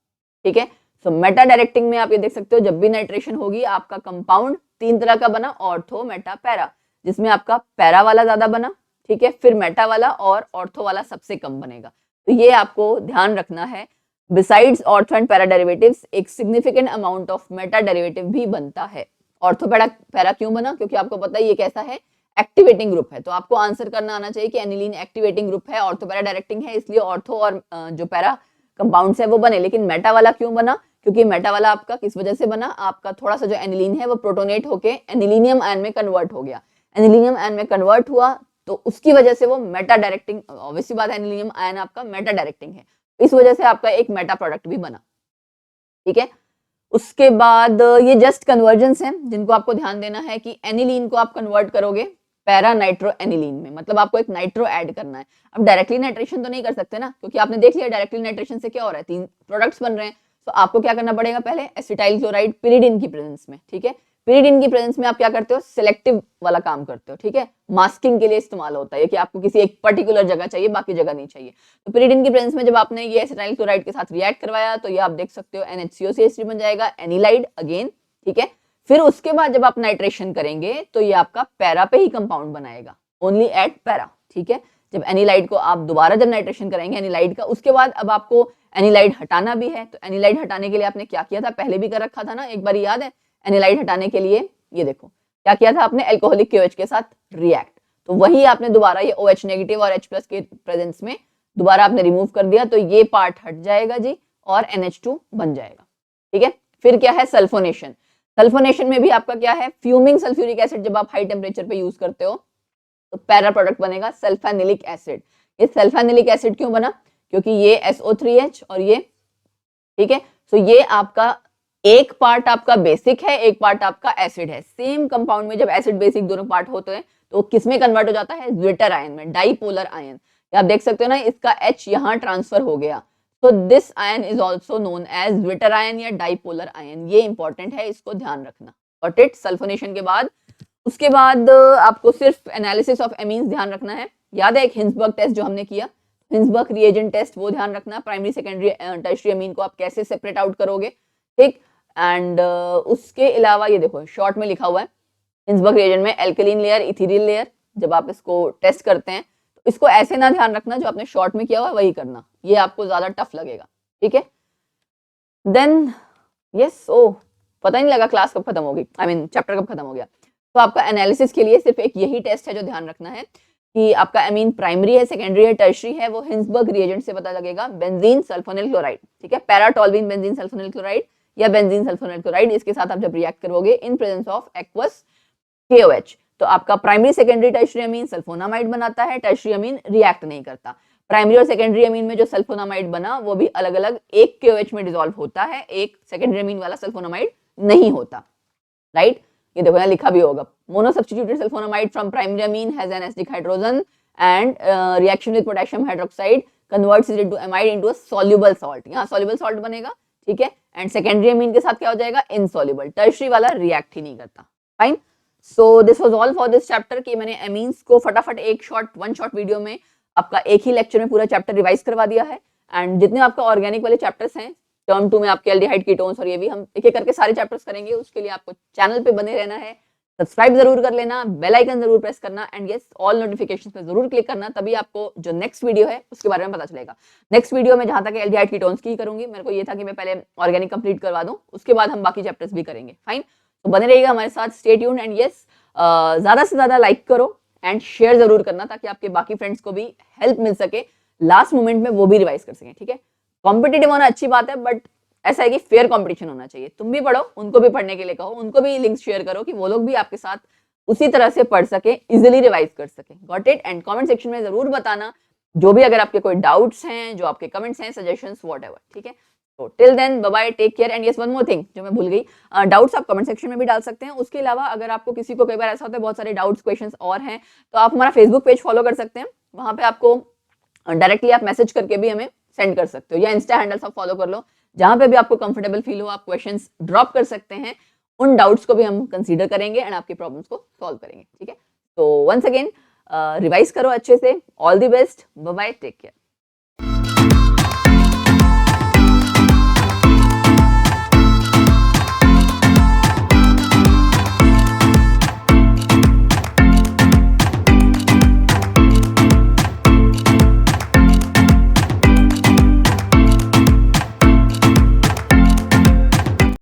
ठीक है। सो मेटा डायरेक्टिंग में आप ये देख सकते हो, जब भी नाइट्रेशन होगी आपका कंपाउंड 3 तरह का बना, ऑर्थो मेटा पैरा, जिसमें आपका पैरा वाला ज्यादा बना, ठीक है, फिर मेटा वाला और ऑर्थो वाला सबसे कम बनेगा। तो ये आपको ध्यान रखना है। Besides ortho and para derivatives, एक significant amount of meta derivative भी बनता है। ऑर्थो पैरा क्यों बना, क्योंकि आपको पता है ये कैसा है, एक्टिवेटिंग ग्रुप है। तो आपको आंसर करना आना चाहिए कि एनिलीन एक्टिवेटिंग ग्रुप है, ऑर्थो पैरा डायरेक्टिंग है, इसलिए ऑर्थो और जो पैरा कंपाउंड्स है वो बने। लेकिन मेटा वाला क्यों बना, क्योंकि मेटा वाला आपका किस वजह से बना, आपका थोड़ा सा जो एनिलीन है वो प्रोटोनेट होके एनिलीनियम आयन में कन्वर्ट हो गया। एनिलीनियम आयन में कन्वर्ट हुआ तो उसकी वजह से वो मेटा डायरेक्टिंग, ऑब्वियसली बात है एनिलीनियम आयन आपका मेटा डायरेक्टिंग है, इस वजह से आपका एक मेटा प्रोडक्ट भी बना, ठीक है। उसके बाद ये जस्ट कन्वर्जेंस है जिनको आपको ध्यान देना है कि एनिलीन को आप कन्वर्ट करोगे पैरा नाइट्रो एनिलीन में, मतलब आपको एक नाइट्रो ऐड करना है। अब डायरेक्टली नाइट्रेशन तो नहीं कर सकते ना, क्योंकि आपने देख लिया डायरेक्टली नाइट्रेशन से क्या हो रहा है, 3 प्रोडक्ट्स बन रहे हैं। तो आपको क्या करना पड़ेगा, पहले एसिटाइल क्लोराइड पिरिडिन की प्रेजेंस में, ठीक है। पिरिडिन की प्रेजेंस में आप क्या करते हो, सिलेक्टिव वाला काम करते हो, ठीक है। मास्किंग के लिए इस्तेमाल होता है कि आपको किसी एक पर्टिकुलर जगह चाहिए, बाकी जगह नहीं चाहिए। तो पिरिडिन की प्रेजेंस में जब आपने ये एसिटाइल क्लोराइड के साथ रिएक्ट करवाया तो ये आप देख सकते हो NHCOCH3 बन जाएगा, एनिलाइड अगेन, ठीक है। फिर उसके बाद जब आप नाइट्रेशन करेंगे तो ये आपका पैरा पे ही कंपाउंड बनाएगा, ओनली एट पैरा, ठीक है। जब एनिलाइड को आप दोबारा जब नाइट्रेशन करेंगे एनिलाइड का, उसके बाद अब आपको एनिलाइड हटाना भी है। तो एनिलाइड हटाने के लिए आपने क्या किया था, पहले भी कर रखा था ना, एक बार याद है। एनिलाइड हटाने के लिए ये देखो क्या किया था आपने, एल्कोहलिक KOH के साथ रिएक्ट, तो वही आपने दोबारा ये OH नेगेटिव और H+ के प्रेजेंस में दोबारा आपने रिमूव कर दिया, तो ये पार्ट हट जाएगा जी और NH2 बन जाएगा, ठीक है। फिर क्या है, सल्फोनेशन। सल्फोनेशन में भी आपका क्या है, फ्यूमिंग सल्फ्यूरिक एसिड जब आप हाई टेम्परेचर पे यूज करते हो तो पैरा प्रोडक्ट बनेगा सल्फेनिलिक एसिड। ये सल्फेनिलिक एसिड क्यों बना, क्योंकि ये SO3H और ये, ठीक है। तो ये आपका एक पार्ट आपका बेसिक है, एक पार्ट आपका एसिड है। सेम कंपाउंड में जब एसिड बेसिक दोनों पार्ट होते हैं तो किस में कन्वर्ट हो जाता है, ज्विटर आयन में, डाइपोलर आयन। आप देख सकते हो ना, इसका H यहाँ ट्रांसफर हो गया, तो this ion is also known as zwitter ion या डाइपोलर आयन। ये इंपॉर्टेंट है, इसको ध्यान रखना। Got it. सल्फोनेशन के बाद उसके बाद आपको सिर्फ एनालिसिस ऑफ एमीन्स ध्यान रखना है। याद है एक हिंसबर्ग टेस्ट जो हमने किया, हिंसबर्ग रिएजेंट टेस्ट, वो ध्यान रखना। प्राइमरी सेकेंडरी टर्शियरी अमीन को आप कैसे सेपरेट आउट करोगे, ठीक। एंड उसके अलावा ये देखो शॉर्ट में लिखा हुआ है हिंसबर्ग रिएजेंट में एल्कलीन लेयर, इथीरियल लेयर, जब आप इसको टेस्ट करते हैं तो इसको ऐसे ना ध्यान रखना, जो आपने शॉर्ट में किया हुआ है वही करना, ये आपको ज्यादा टफ लगेगा, ठीक है। देन यस, ओ पता ही नहीं लगा क्लास कब खत्म होगी, आई मीन चैप्टर कब खत्म हो गया। तो आपका एनालिसिस के लिए सिर्फ एक यही टेस्ट है जो ध्यान रखना है कि आपका अमीन प्राइमरी है, सेकेंडरी है, टर्शियरी है, वो हिंसबर्ग रिएजेंट से पता लगेगा। बेंजीन सल्फोनिल क्लोराइड, ठीक है, पैराटोल्यूइन बेंजीन सल्फोनिल क्लोराइड या बेंजीन सल्फोनिल क्लोराइड, इसके साथ आप जब रिएक्ट करोगे in presence of aqueous KOH तो आपका प्राइमरी सेकेंडरी टर्शियरी अमीन सल्फोनामाइड बनाता है, टर्शियरी अमीन रिएक्ट नहीं करता। प्राइमरी और सेकेंडरी अमीन में जो सल्फोनामाइड बना वो भी अलग अलग, एक KOH में डिसॉल्व होता है, एक सेकेंडरी अमीन वाला सल्फोनामाइड नहीं होता, राइट। ये देखो यहाँ लिखा भी होगा, mono substituted sulphonamide from primary amine has an acidic hydrogen and reaction with potassium hydroxide converts it into amide into a soluble salt, यहाँ सॉल्युबल सॉल्ट बनेगा, ठीक है। एंड सेकेंडरी अमीन के साथ क्या हो जाएगा, इनसॉल्युबल। टर्शियरी वाला रिएक्ट ही नहीं करता। Fine, so this was all for this chapter कि मैंने एमीन्स को फटाफट एक वन शॉर्ट वीडियो में आपका एक ही लेक्चर में पूरा चैप्टर रिवाइज करवा दिया है। एंड जितने आपका ऑर्गेनिक वाले चैप्टर्स हैं टर्म 2 में आपके एल्डिहाइड कीटोन्स और ये भी हम एक एक करके सारे चैप्टर्स करेंगे। उसके लिए आपको चैनल पे बने रहना है, सब्सक्राइब जरूर कर लेना, बेल आइकन जरूर प्रेस करना एंड यस ऑल नोटिफिकेशंस पे जरूर क्लिक करना, तभी आपको जो नेक्स्ट वीडियो है उसके बारे में पता चलेगा। नेक्स्ट वीडियो में जहां तक एल्डिहाइड कीटोन्स की करूंगी, मेरे को ये था कि मैं पहले ऑर्गेनिक कंप्लीट करवा दूं, उसके बाद हम बाकी चैप्टर्स भी करेंगे। फाइन, तो बने रहिएगा हमारे साथ, स्टे ट्यून्ड एंड यस ज्यादा से ज्यादा लाइक करो एंड शेयर जरूर करना, ताकि आपके बाकी फ्रेंड्स को भी हेल्प मिल सके, लास्ट मोमेंट में वो भी रिवाइज कर सकें। ठीक है, कॉम्पिटेटिव होना अच्छी बात है, बट ऐसा है कि फेयर कंपटीशन होना चाहिए। तुम भी पढ़ो, उनको भी पढ़ने के लिए कहो, उनको भी लिंक्स शेयर करो कि वो लोग भी आपके साथ उसी तरह से पढ़ सके, इजिली रिवाइज कर सके। Got it? And comment section में जरूर बताना जो भी अगर आपके कोई डाउट्स हैं, जो आपके कमेंट्स हैं, सजेशंस, व्हाटएवर। ठीक है, तो till then bye bye, take care and yes one more thing जो मैं भूल गई, डाउट्स आप कमेंट सेक्शन में भी डाल सकते हैं। उसके अलावा अगर आपको किसी को कई बार ऐसा होता है बहुत सारे डाउट्स क्वेश्चंस और हैं, तो आप हमारा फेसबुक पेज फॉलो कर सकते हैं, वहां पे आपको डायरेक्टली आप मैसेज करके भी हमें सेंड कर सकते हो, या इंस्टा हैंडल सब फॉलो कर लो, जहां पे भी आपको कंफर्टेबल फील हो आप क्वेश्चंस ड्रॉप कर सकते हैं। उन डाउट्स को भी हम कंसीडर करेंगे एंड आपकी प्रॉब्लम्स को सॉल्व करेंगे। ठीक है, तो वंस अगेन रिवाइज करो अच्छे से, all the best, bye bye, take care.